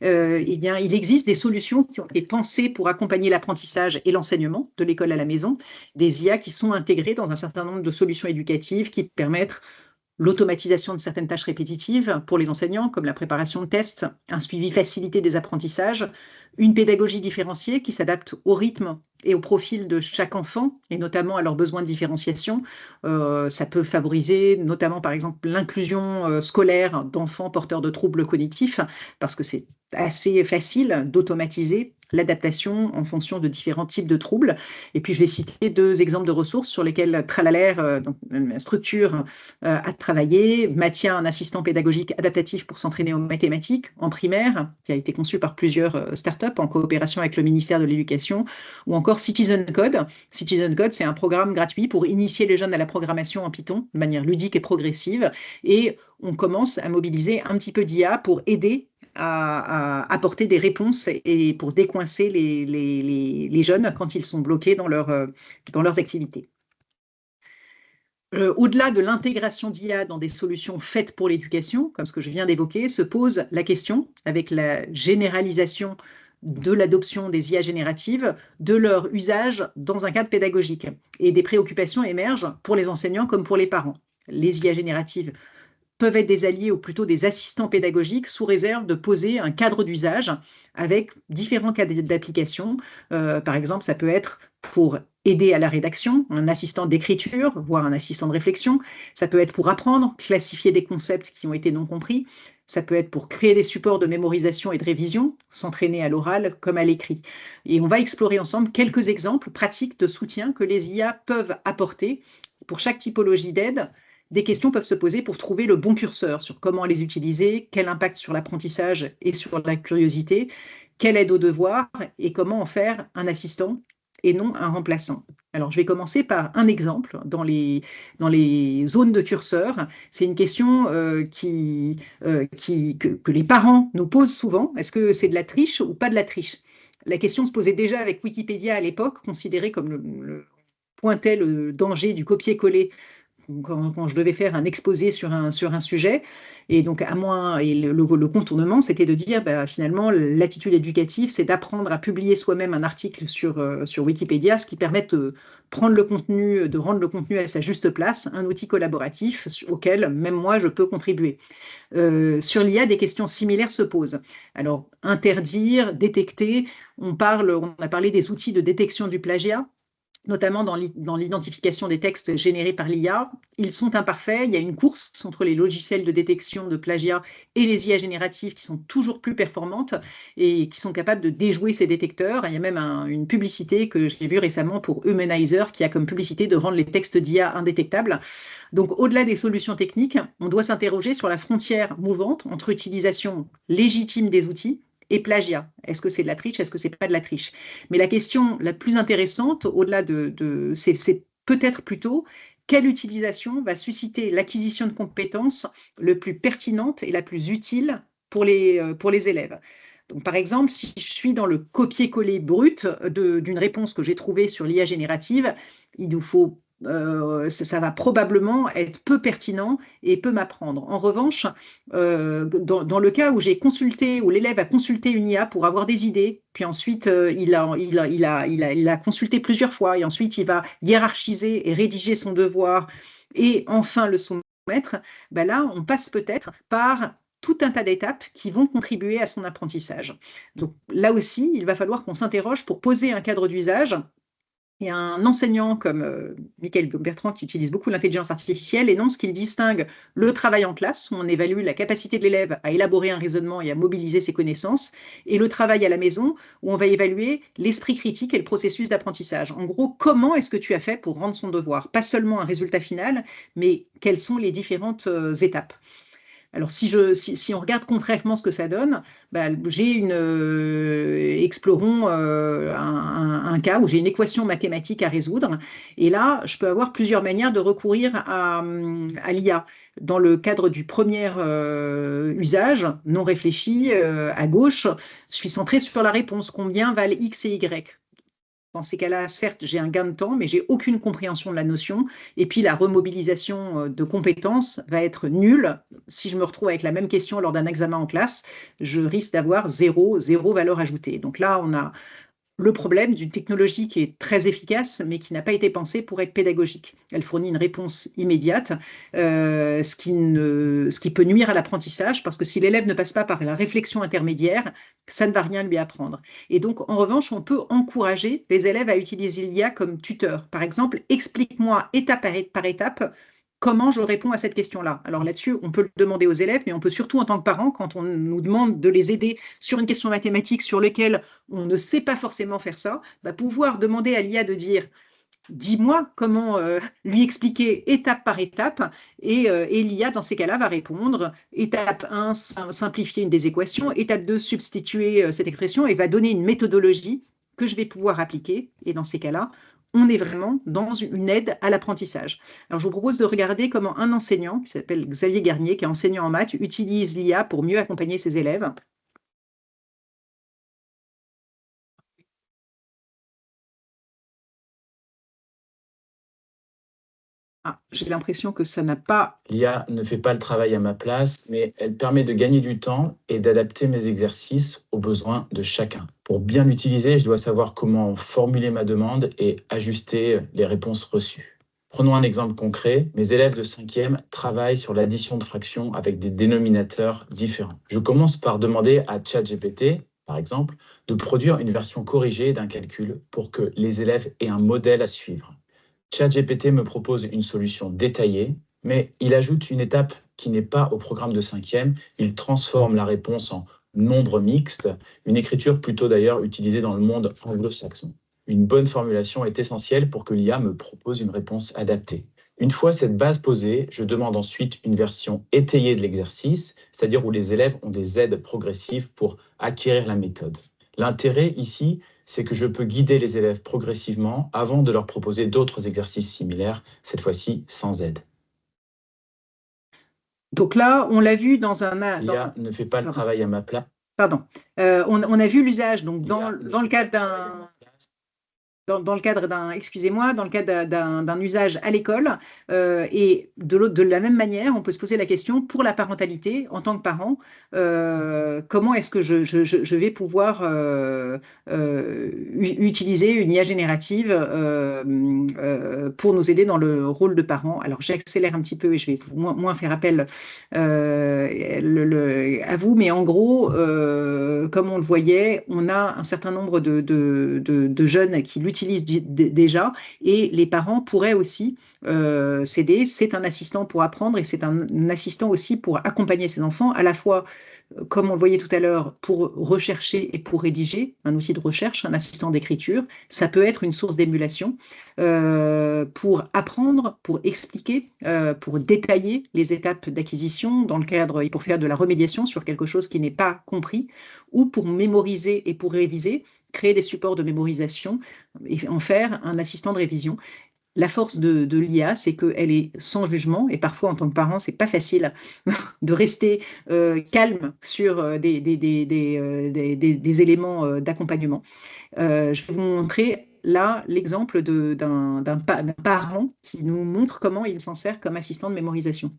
Il existe des solutions qui ont été pensées pour accompagner l'apprentissage et l'enseignement de l'école à la maison, des IA qui sont intégrées dans un certain nombre de solutions éducatives qui permettent l'automatisation de certaines tâches répétitives pour les enseignants, comme la préparation de tests, un suivi facilité des apprentissages, une pédagogie différenciée qui s'adapte au rythme et au profil de chaque enfant, et notamment à leurs besoins de différenciation. Ça peut favoriser notamment, par exemple, l'inclusion scolaire d'enfants porteurs de troubles cognitifs, parce que c'est assez facile d'automatiser l'adaptation en fonction de différents types de troubles. Et puis, je vais citer 2 exemples de ressources sur lesquelles Tralalaire, donc une structure, a travaillé. Maintient un assistant pédagogique adaptatif pour s'entraîner aux mathématiques en primaire, qui a été conçu par plusieurs startups en coopération avec le ministère de l'Éducation, ou encore Citizen Code. Citizen Code, c'est un programme gratuit pour initier les jeunes à la programmation en Python de manière ludique et progressive. Et on commence à mobiliser un petit peu d'IA pour aider à apporter des réponses et pour décoincer les jeunes quand ils sont bloqués dans leurs activités. Au-delà de l'intégration d'IA dans des solutions faites pour l'éducation, comme ce que je viens d'évoquer, se pose la question, avec la généralisation de l'adoption des IA génératives, de leur usage dans un cadre pédagogique. Et des préoccupations émergent pour les enseignants comme pour les parents. Les IA génératives peuvent être des alliés ou plutôt des assistants pédagogiques sous réserve de poser un cadre d'usage avec différents cas d'application. Par exemple, ça peut être pour aider à la rédaction, un assistant d'écriture, voire un assistant de réflexion. Ça peut être pour apprendre, classifier des concepts qui ont été non compris. Ça peut être pour créer des supports de mémorisation et de révision, s'entraîner à l'oral comme à l'écrit. Et on va explorer ensemble quelques exemples pratiques de soutien que les IA peuvent apporter. Pour chaque typologie d'aide, des questions peuvent se poser pour trouver le bon curseur sur comment les utiliser, quel impact sur l'apprentissage et sur la curiosité, quelle aide aux devoirs et comment en faire un assistant et non un remplaçant. Alors, je vais commencer par un exemple dans les zones de curseur. C'est une question que les parents nous posent souvent. Est-ce que c'est de la triche ou pas de la triche? La question se posait déjà avec Wikipédia à l'époque, considéré comme pointait le danger du copier-coller quand je devais faire un exposé sur un sujet. Et donc, le contournement, c'était de dire, finalement, l'attitude éducative, c'est d'apprendre à publier soi-même un article sur Wikipédia, ce qui permet de prendre le contenu, de rendre le contenu à sa juste place, un outil collaboratif auquel même moi, je peux contribuer. Sur l'IA, des questions similaires se posent. Alors, interdire, détecter, on a parlé des outils de détection du plagiat, notamment dans l'identification des textes générés par l'IA. Ils sont imparfaits, il y a une course entre les logiciels de détection de plagiat et les IA génératives qui sont toujours plus performantes et qui sont capables de déjouer ces détecteurs. Il y a même une publicité que j'ai vue récemment pour Humanizer qui a comme publicité de rendre les textes d'IA indétectables. Donc, au-delà des solutions techniques, on doit s'interroger sur la frontière mouvante entre utilisation légitime des outils et plagiat. Est-ce que c'est de la triche? Est-ce que c'est pas de la triche? Mais la question la plus intéressante, au-delà c'est peut-être plutôt quelle utilisation va susciter l'acquisition de compétences le plus pertinente et la plus utile pour les élèves. Donc, par exemple, si je suis dans le copier-coller brut d'une réponse que j'ai trouvée sur l'IA générative, il nous faut ça va probablement être peu pertinent et peu m'apprendre. En revanche, dans le cas où l'élève a consulté une IA pour avoir des idées, puis ensuite il a consulté plusieurs fois et ensuite il va hiérarchiser et rédiger son devoir et enfin le soumettre, là on passe peut-être par tout un tas d'étapes qui vont contribuer à son apprentissage. Donc là aussi, il va falloir qu'on s'interroge pour poser un cadre d'usage. Il y a un enseignant comme Michael Bertrand qui utilise beaucoup l'intelligence artificielle et énonce qu'il distingue le travail en classe, où on évalue la capacité de l'élève à élaborer un raisonnement et à mobiliser ses connaissances, et le travail à la maison, où on va évaluer l'esprit critique et le processus d'apprentissage. En gros, comment est-ce que tu as fait pour rendre son devoir? Pas seulement un résultat final, mais quelles sont les différentes étapes? Alors, si on regarde concrètement ce que ça donne, explorons un cas où j'ai une équation mathématique à résoudre. Et là, je peux avoir plusieurs manières de recourir à l'IA. Dans le cadre du premier usage, non réfléchi, à gauche, je suis centrée sur la réponse. Combien valent X et Y? Dans ces cas-là, certes, j'ai un gain de temps, mais j'ai aucune compréhension de la notion. Et puis, la remobilisation de compétences va être nulle. Si je me retrouve avec la même question lors d'un examen en classe, je risque d'avoir zéro valeur ajoutée. Donc là, on a le problème d'une technologie qui est très efficace, mais qui n'a pas été pensée pour être pédagogique. Elle fournit une réponse immédiate, ce qui peut nuire à l'apprentissage, parce que si l'élève ne passe pas par la réflexion intermédiaire, ça ne va rien lui apprendre. Et donc, en revanche, on peut encourager les élèves à utiliser l'IA comme tuteur. Par exemple, explique-moi étape par étape comment je réponds à cette question-là. Alors là-dessus, on peut le demander aux élèves, mais on peut surtout en tant que parent, quand on nous demande de les aider sur une question mathématique sur laquelle on ne sait pas forcément faire ça, pouvoir demander à l'IA de dire « dis-moi comment lui expliquer étape par étape » et l'IA, dans ces cas-là, va répondre « étape 1, simplifier une des équations, étape 2, substituer cette expression » et va donner une méthodologie que je vais pouvoir appliquer. Et dans ces cas-là, on est vraiment dans une aide à l'apprentissage. Alors, je vous propose de regarder comment un enseignant, qui s'appelle Xavier Garnier, qui est enseignant en maths, utilise l'IA pour mieux accompagner ses élèves. J'ai l'impression que ça n'a pas... L'IA ne fait pas le travail à ma place, mais elle permet de gagner du temps et d'adapter mes exercices aux besoins de chacun. Pour bien l'utiliser, je dois savoir comment formuler ma demande et ajuster les réponses reçues. Prenons un exemple concret. Mes élèves de 5e travaillent sur l'addition de fractions avec des dénominateurs différents. Je commence par demander à ChatGPT, par exemple, de produire une version corrigée d'un calcul pour que les élèves aient un modèle à suivre. ChatGPT me propose une solution détaillée, mais il ajoute une étape qui n'est pas au programme de 5e. Il transforme la réponse en nombre mixte, une écriture plutôt d'ailleurs utilisée dans le monde anglo-saxon. Une bonne formulation est essentielle pour que l'IA me propose une réponse adaptée. Une fois cette base posée, je demande ensuite une version étayée de l'exercice, c'est-à-dire où les élèves ont des aides progressives pour acquérir la méthode. L'intérêt ici, c'est que je peux guider les élèves progressivement avant de leur proposer d'autres exercices similaires, cette fois-ci sans aide. Donc là, on l'a vu dans un... L'IA ne fait pas le travail à ma place. Pardon. On a vu l'usage donc dans le cadre d'un... Dans le cadre d'un, excusez-moi, dans le cadre d'un usage à l'école. Et de la même manière, on peut se poser la question pour la parentalité, en tant que parent, comment est-ce que je vais pouvoir utiliser une IA générative pour nous aider dans le rôle de parent. Alors, j'accélère un petit peu et je vais moins faire appel à vous, mais en gros, comme on le voyait, on a un certain nombre de jeunes qui l'utilisent déjà, et les parents pourraient aussi s'aider. C'est un assistant pour apprendre et c'est un assistant aussi pour accompagner ses enfants, à la fois, comme on le voyait tout à l'heure, pour rechercher et pour rédiger, un outil de recherche, un assistant d'écriture. Ça peut être une source d'émulation pour apprendre, pour expliquer, pour détailler les étapes d'acquisition dans le cadre et pour faire de la remédiation sur quelque chose qui n'est pas compris, ou pour mémoriser et pour réviser, créer des supports de mémorisation et en faire un assistant de révision. La force de l'IA, c'est qu'elle est sans jugement, et parfois en tant que parent, c'est pas facile de rester calme sur des éléments d'accompagnement. Je vais vous montrer là l'exemple d'un parent qui nous montre comment il s'en sert comme assistant de mémorisation.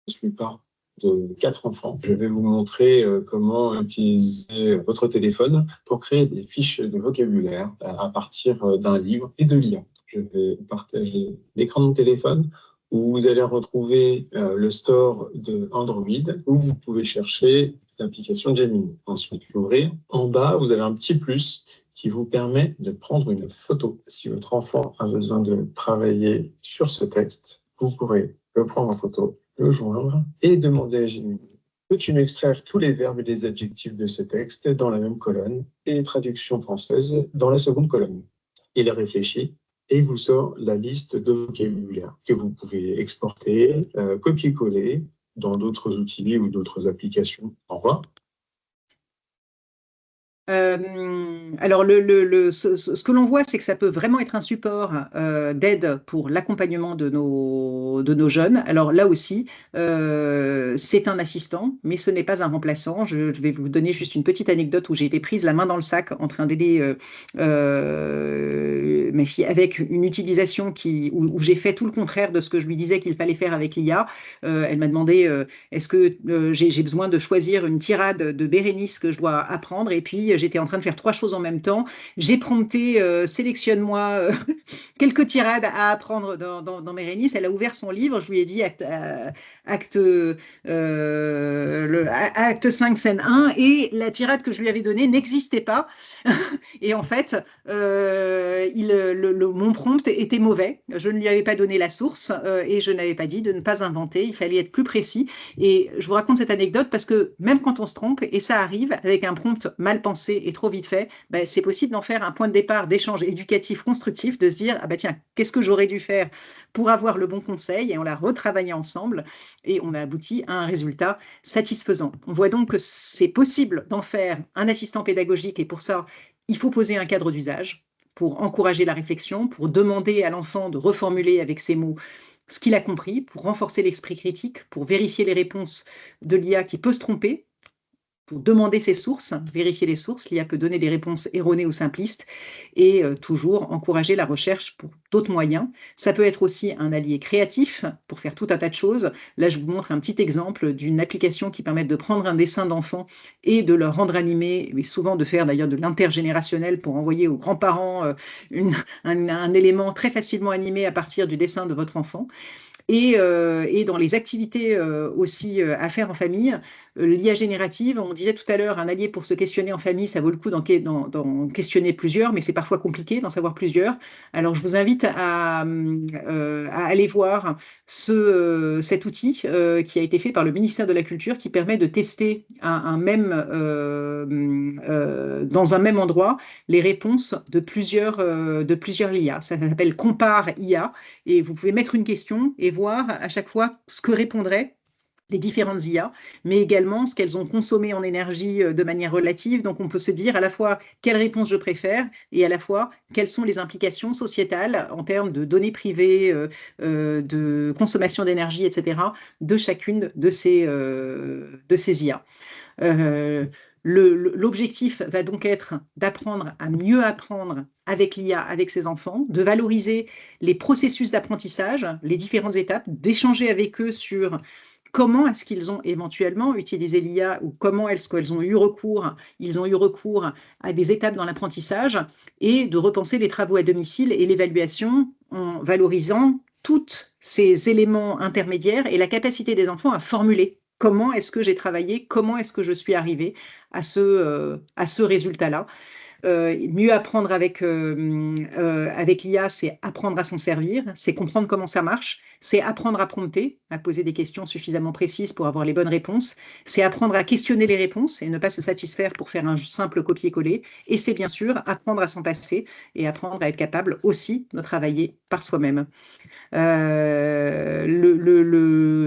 Je suis parent de 4 enfants. Je vais vous montrer comment utiliser votre téléphone pour créer des fiches de vocabulaire à partir d'un livre et de l'IA. Je vais partager l'écran de mon téléphone où vous allez retrouver le store de Android où vous pouvez chercher l'application Gemini. Ensuite, l'ouvrir. En bas, vous avez un petit plus qui vous permet de prendre une photo. Si votre enfant a besoin de travailler sur ce texte, vous pourrez le prendre en photo, le joindre et demander à Gemini. Peux-tu m'extraire tous les verbes et les adjectifs de ce texte dans la même colonne et les traductions françaises dans la seconde colonne? Il réfléchit et vous sort la liste de vocabulaire que vous pouvez exporter, copier-coller dans d'autres outils ou d'autres applications. Au revoir. Alors, ce que l'on voit, c'est que ça peut vraiment être un support d'aide pour l'accompagnement de nos jeunes. Alors là aussi, c'est un assistant, mais ce n'est pas un remplaçant. Je vais vous donner juste une petite anecdote où j'ai été prise la main dans le sac en train d'aider ma fille avec une utilisation où j'ai fait tout le contraire de ce que je lui disais qu'il fallait faire avec l'IA. Elle m'a demandé est-ce que j'ai besoin de choisir une tirade de Bérénice que je dois apprendre, et puis j'étais en train de faire 3 choses en même temps. J'ai prompté sélectionne-moi quelques tirades à apprendre dans Bérénice. Elle a ouvert son livre, je lui ai dit acte 5, scène 1, et la tirade que je lui avais donnée n'existait pas. Et en fait, mon prompt était mauvais. Je ne lui avais pas donné la source et je n'avais pas dit de ne pas inventer. Il fallait être plus précis. Et je vous raconte cette anecdote parce que même quand on se trompe, et ça arrive avec un prompt mal pensé et trop vite fait, c'est possible d'en faire un point de départ d'échange éducatif constructif, de se dire ah tiens, qu'est-ce que j'aurais dû faire pour avoir le bon conseil, et on l'a retravaillé ensemble et on a abouti à un résultat satisfaisant. On voit donc que c'est possible d'en faire un assistant pédagogique, et pour ça, il faut poser un cadre d'usage pour encourager la réflexion, pour demander à l'enfant de reformuler avec ses mots ce qu'il a compris, pour renforcer l'esprit critique, pour vérifier les réponses de l'IA qui peut se tromper. pour demander ses sources, vérifier les sources. L'IA peut donner des réponses erronées ou simplistes et toujours encourager la recherche pour d'autres moyens. Ça peut être aussi un allié créatif pour faire tout un tas de choses. Là, je vous montre un petit exemple d'une application qui permet de prendre un dessin d'enfant et de le rendre animé, mais souvent de faire d'ailleurs de l'intergénérationnel pour envoyer aux grands-parents un élément très facilement animé à partir du dessin de votre enfant. Et dans les activités aussi à faire en famille, l'IA générative, on disait tout à l'heure, un allié pour se questionner en famille, ça vaut le coup d'en questionner plusieurs, mais c'est parfois compliqué d'en savoir plusieurs. Alors, je vous invite à aller voir cet outil qui a été fait par le ministère de la Culture, qui permet de tester dans un même endroit les réponses de plusieurs IA. Ça s'appelle Compare IA, et vous pouvez mettre une question et voir à chaque fois ce que répondraient les différentes IA, mais également ce qu'elles ont consommé en énergie de manière relative. Donc, on peut se dire à la fois quelle réponse je préfère et à la fois quelles sont les implications sociétales en termes de données privées, de consommation d'énergie, etc., de chacune de ces IA. L'objectif va donc être d'apprendre à mieux apprendre avec l'IA, avec ses enfants, de valoriser les processus d'apprentissage, les différentes étapes, d'échanger avec eux sur comment est-ce qu'ils ont éventuellement utilisé l'IA ou comment est-ce qu'ils ont eu recours à des étapes dans l'apprentissage, et de repenser les travaux à domicile et l'évaluation en valorisant tous ces éléments intermédiaires et la capacité des enfants à formuler comment est-ce que j'ai travaillé, comment est-ce que je suis arrivé à ce résultat-là. Mieux apprendre avec l'IA, c'est apprendre à s'en servir, c'est comprendre comment ça marche, c'est apprendre à prompter, à poser des questions suffisamment précises pour avoir les bonnes réponses, c'est apprendre à questionner les réponses et ne pas se satisfaire pour faire un simple copier-coller, et c'est bien sûr apprendre à s'en passer et apprendre à être capable aussi de travailler par soi-même.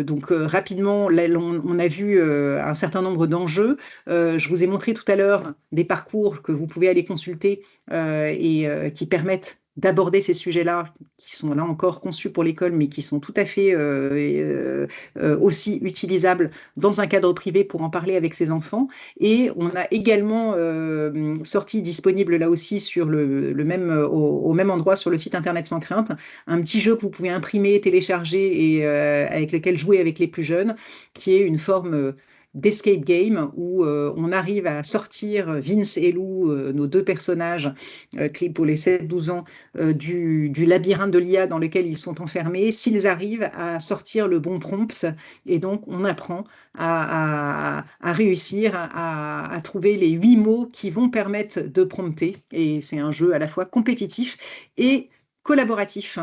Donc rapidement, là, on a vu un certain nombre d'enjeux. Je vous ai montré tout à l'heure des parcours que vous pouvez aller consulter qui permettent d'aborder ces sujets-là, qui sont là encore conçus pour l'école, mais qui sont tout à fait aussi utilisables dans un cadre privé pour en parler avec ses enfants. Et on a également sorti, disponible là aussi sur au même endroit sur le site Internet Sans Crainte, un petit jeu que vous pouvez imprimer, télécharger et avec lequel jouer avec les plus jeunes, qui est une forme d'escape game où on arrive à sortir Vince et Lou, nos deux personnages pour les 7-12 ans, du labyrinthe de l'IA dans lequel ils sont enfermés, s'ils arrivent à sortir le bon prompt. Et donc, on apprend à réussir à trouver les 8 mots qui vont permettre de prompter. Et c'est un jeu à la fois compétitif et collaboratif.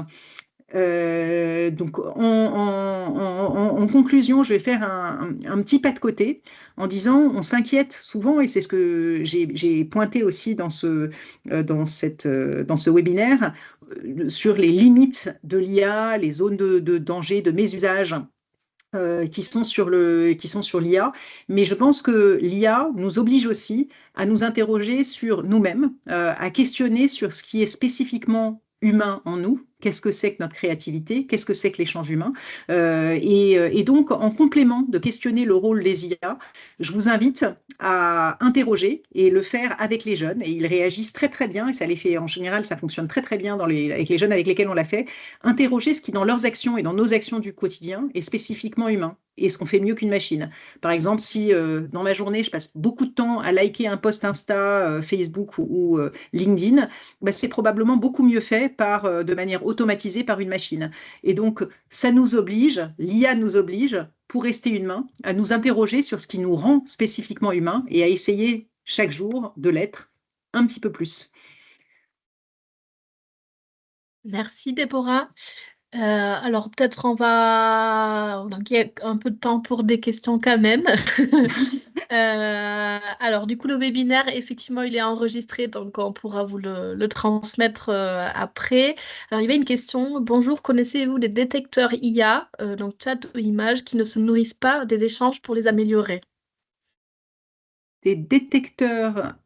Donc, en conclusion, je vais faire un petit pas de côté en disant on s'inquiète souvent, et c'est ce que j'ai pointé aussi dans ce webinaire, sur les limites de l'IA, les zones de danger, de mésusage qui sont sur l'IA. Mais je pense que l'IA nous oblige aussi à nous interroger sur nous-mêmes, à questionner sur ce qui est spécifiquement humain en nous. Qu'est-ce que c'est que notre créativité? Qu'est-ce que c'est que l'échange humain? Et donc, en complément de questionner le rôle des IA, je vous invite à interroger et le faire avec les jeunes. Et ils réagissent très, très bien. Et ça les fait, en général, ça fonctionne très, très bien avec les jeunes avec lesquels on l'a fait. Interroger ce qui, dans leurs actions et dans nos actions du quotidien, est spécifiquement humain. Et ce qu'on fait mieux qu'une machine. Par exemple, si dans ma journée, je passe beaucoup de temps à liker un post Insta, Facebook ou LinkedIn, c'est probablement beaucoup mieux fait de manière automatisée par une machine. Et donc, ça nous oblige, l'IA nous oblige, pour rester humain, à nous interroger sur ce qui nous rend spécifiquement humains et à essayer chaque jour de l'être un petit peu plus. Merci, Déborah. Alors, peut-être on a un peu de temps pour des questions quand même. Alors, du coup, le webinaire, effectivement, il est enregistré, donc on pourra vous le transmettre après. Alors, il y avait une question. Bonjour, connaissez-vous des détecteurs IA, donc chat ou images, qui ne se nourrissent pas des échanges pour les améliorer? Des détecteurs...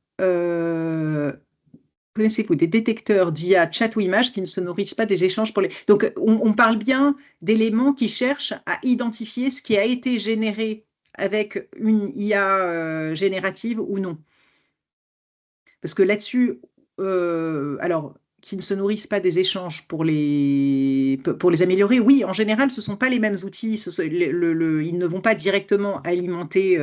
Connaissez-vous des détecteurs d'IA, chat ou images qui ne se nourrissent pas des échanges pour les... Donc, on parle bien d'éléments qui cherchent à identifier ce qui a été généré avec une IA générative ou non. Parce que là-dessus, alors, qui ne se nourrissent pas des échanges pour les améliorer, oui, en général, ce ne sont pas les mêmes outils, ils ne vont pas directement alimenter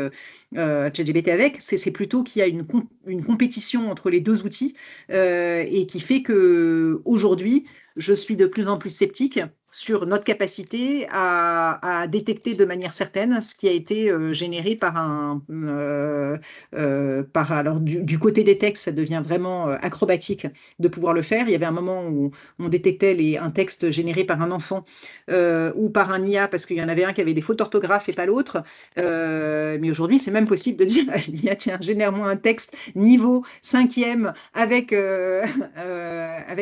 ChatGPT avec, c'est plutôt qu'il y a une compétition entre les deux outils et qui fait qu'aujourd'hui, je suis de plus en plus sceptique sur notre capacité à détecter de manière certaine ce qui a été généré par alors du côté des textes, ça devient vraiment acrobatique de pouvoir le faire. Il y avait un moment où on détectait un texte généré par un enfant ou par un IA parce qu'il y en avait un qui avait des fautes d'orthographe et pas l'autre. Mais aujourd'hui, c'est même possible de dire à l'IA, tiens, génère-moi un texte niveau 5e avec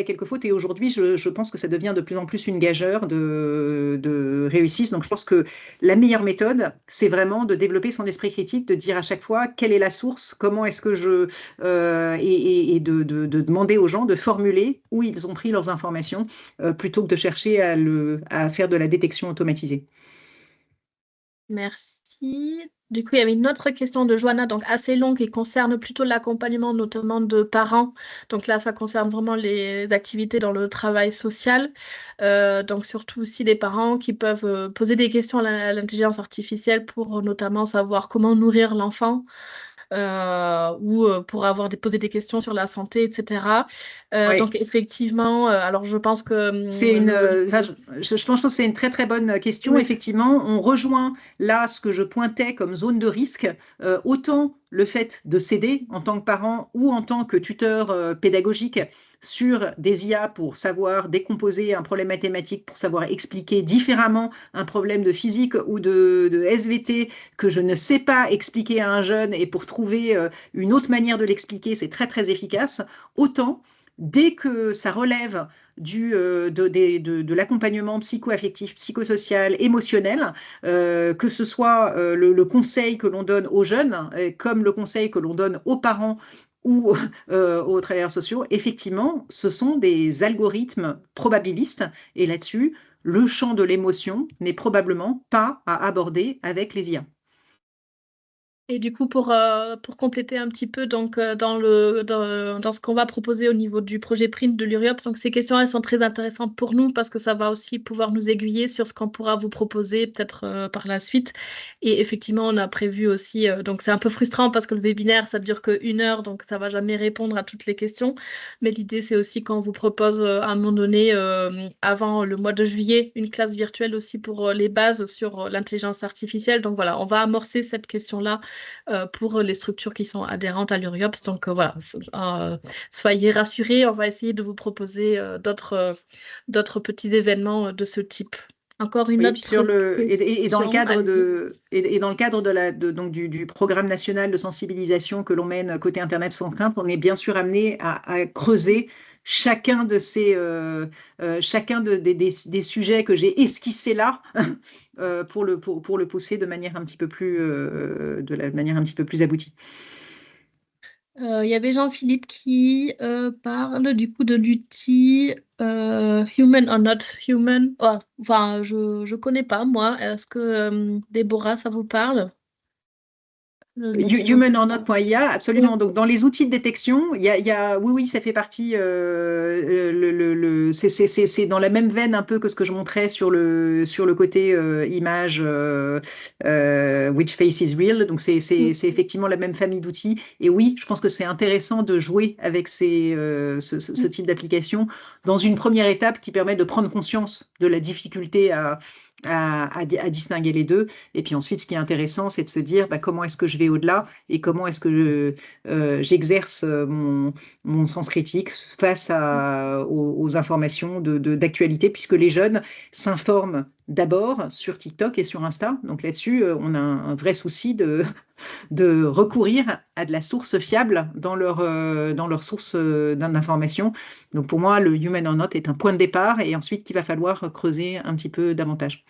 quelques fautes. Et aujourd'hui, je pense que ça devient de plus en plus une gageure de réussite. Donc, je pense que la meilleure méthode, c'est vraiment de développer son esprit critique, de dire à chaque fois quelle est la source, comment est-ce que et de demander aux gens de formuler où ils ont pris leurs informations plutôt que de chercher à faire de la détection automatisée. Merci. Du coup, il y avait une autre question de Joanna, donc assez longue, et concerne plutôt l'accompagnement, notamment de parents. Donc là, ça concerne vraiment les activités dans le travail social. Donc surtout aussi des parents qui peuvent poser des questions à l'intelligence artificielle pour notamment savoir comment nourrir l'enfant. Ou pour poser des questions sur la santé, etc. Oui. Donc effectivement, alors je pense que je pense que c'est une très très bonne question. Oui. Effectivement, on rejoint là ce que je pointais comme zone de risque, autant le fait de s'aider en tant que parent ou en tant que tuteur pédagogique sur des IA pour savoir décomposer un problème mathématique, pour savoir expliquer différemment un problème de physique ou de SVT que je ne sais pas expliquer à un jeune, et pour trouver une autre manière de l'expliquer, c'est très très efficace. Autant dès que ça relève de l'accompagnement psycho-affectif, psychosocial, émotionnel, que ce soit le conseil que l'on donne aux jeunes, comme le conseil que l'on donne aux parents ou aux travailleurs sociaux, effectivement, ce sont des algorithmes probabilistes. Et là-dessus, le champ de l'émotion n'est probablement pas à aborder avec les IA. Et du coup, pour compléter un petit peu donc, dans ce qu'on va proposer au niveau du projet Print de l'URIOPS, donc ces questions, elles sont très intéressantes pour nous parce que ça va aussi pouvoir nous aiguiller sur ce qu'on pourra vous proposer peut-être par la suite. Et effectivement, on a prévu aussi, donc c'est un peu frustrant parce que le webinaire, ça ne dure que1 heure, donc ça ne va jamais répondre à toutes les questions. Mais l'idée, c'est aussi qu'on vous propose à un moment donné, avant le mois de juillet, une classe virtuelle aussi pour les bases sur l'intelligence artificielle. Donc voilà, on va amorcer cette question-là pour les structures qui sont adhérentes à l'URIOPS. Donc voilà, soyez rassurés, on va essayer de vous proposer d'autres petits événements de ce type. Encore une autre question. Et dans le cadre donc du programme national de sensibilisation que l'on mène côté Internet sans crainte, on est bien sûr amené à creuser chacun des sujets que j'ai esquissés là pour le pousser de manière un petit peu plus aboutie. Il y avait Jean-Philippe qui parle du coup de l'outil Human or Not Human. Oh, enfin, je ne connais pas, moi. Est-ce que Déborah, ça vous parle? Humanor-not.ia, absolument. Oui. Donc, dans les outils de détection, oui, ça fait partie. C'est dans la même veine un peu que ce que je montrais sur le côté image, which face is real. Donc, c'est effectivement la même famille d'outils. Et oui, je pense que c'est intéressant de jouer avec ce type d'application dans une première étape qui permet de prendre conscience de la difficulté à distinguer les deux. Et puis ensuite, ce qui est intéressant, c'est de se dire comment est-ce que je vais au-delà et comment est-ce que j'exerce mon sens critique face aux informations d'actualité, puisque les jeunes s'informent d'abord sur TikTok et sur Insta. Donc là-dessus, on a un vrai souci de recourir à de la source fiable dans leur source d'information. Donc pour moi, le Human or Not est un point de départ et ensuite qu'il va falloir creuser un petit peu davantage.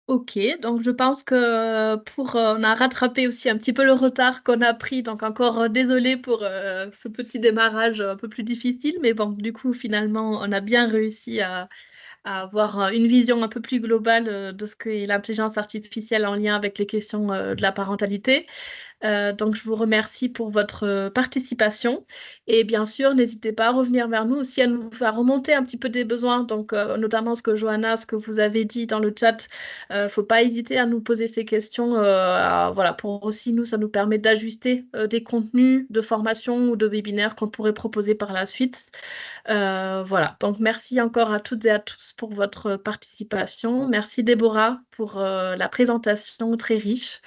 Ok, donc je pense que on a rattrapé aussi un petit peu le retard qu'on a pris, donc encore désolé pour ce petit démarrage un peu plus difficile, mais bon, du coup, finalement, on a bien réussi à à avoir une vision un peu plus globale de ce qu'est l'intelligence artificielle en lien avec les questions de la parentalité. Donc, je vous remercie pour votre participation. Et bien sûr, n'hésitez pas à revenir vers nous aussi, à nous faire remonter un petit peu des besoins. Donc, notamment ce que Johanna, ce que vous avez dit dans le chat, faut pas hésiter à nous poser ces questions. Voilà, pour aussi nous, ça nous permet d'ajuster des contenus de formation ou de webinaires qu'on pourrait proposer par la suite. Voilà, donc merci encore à toutes et à tous pour votre participation. Merci Déborah pour la présentation très riche.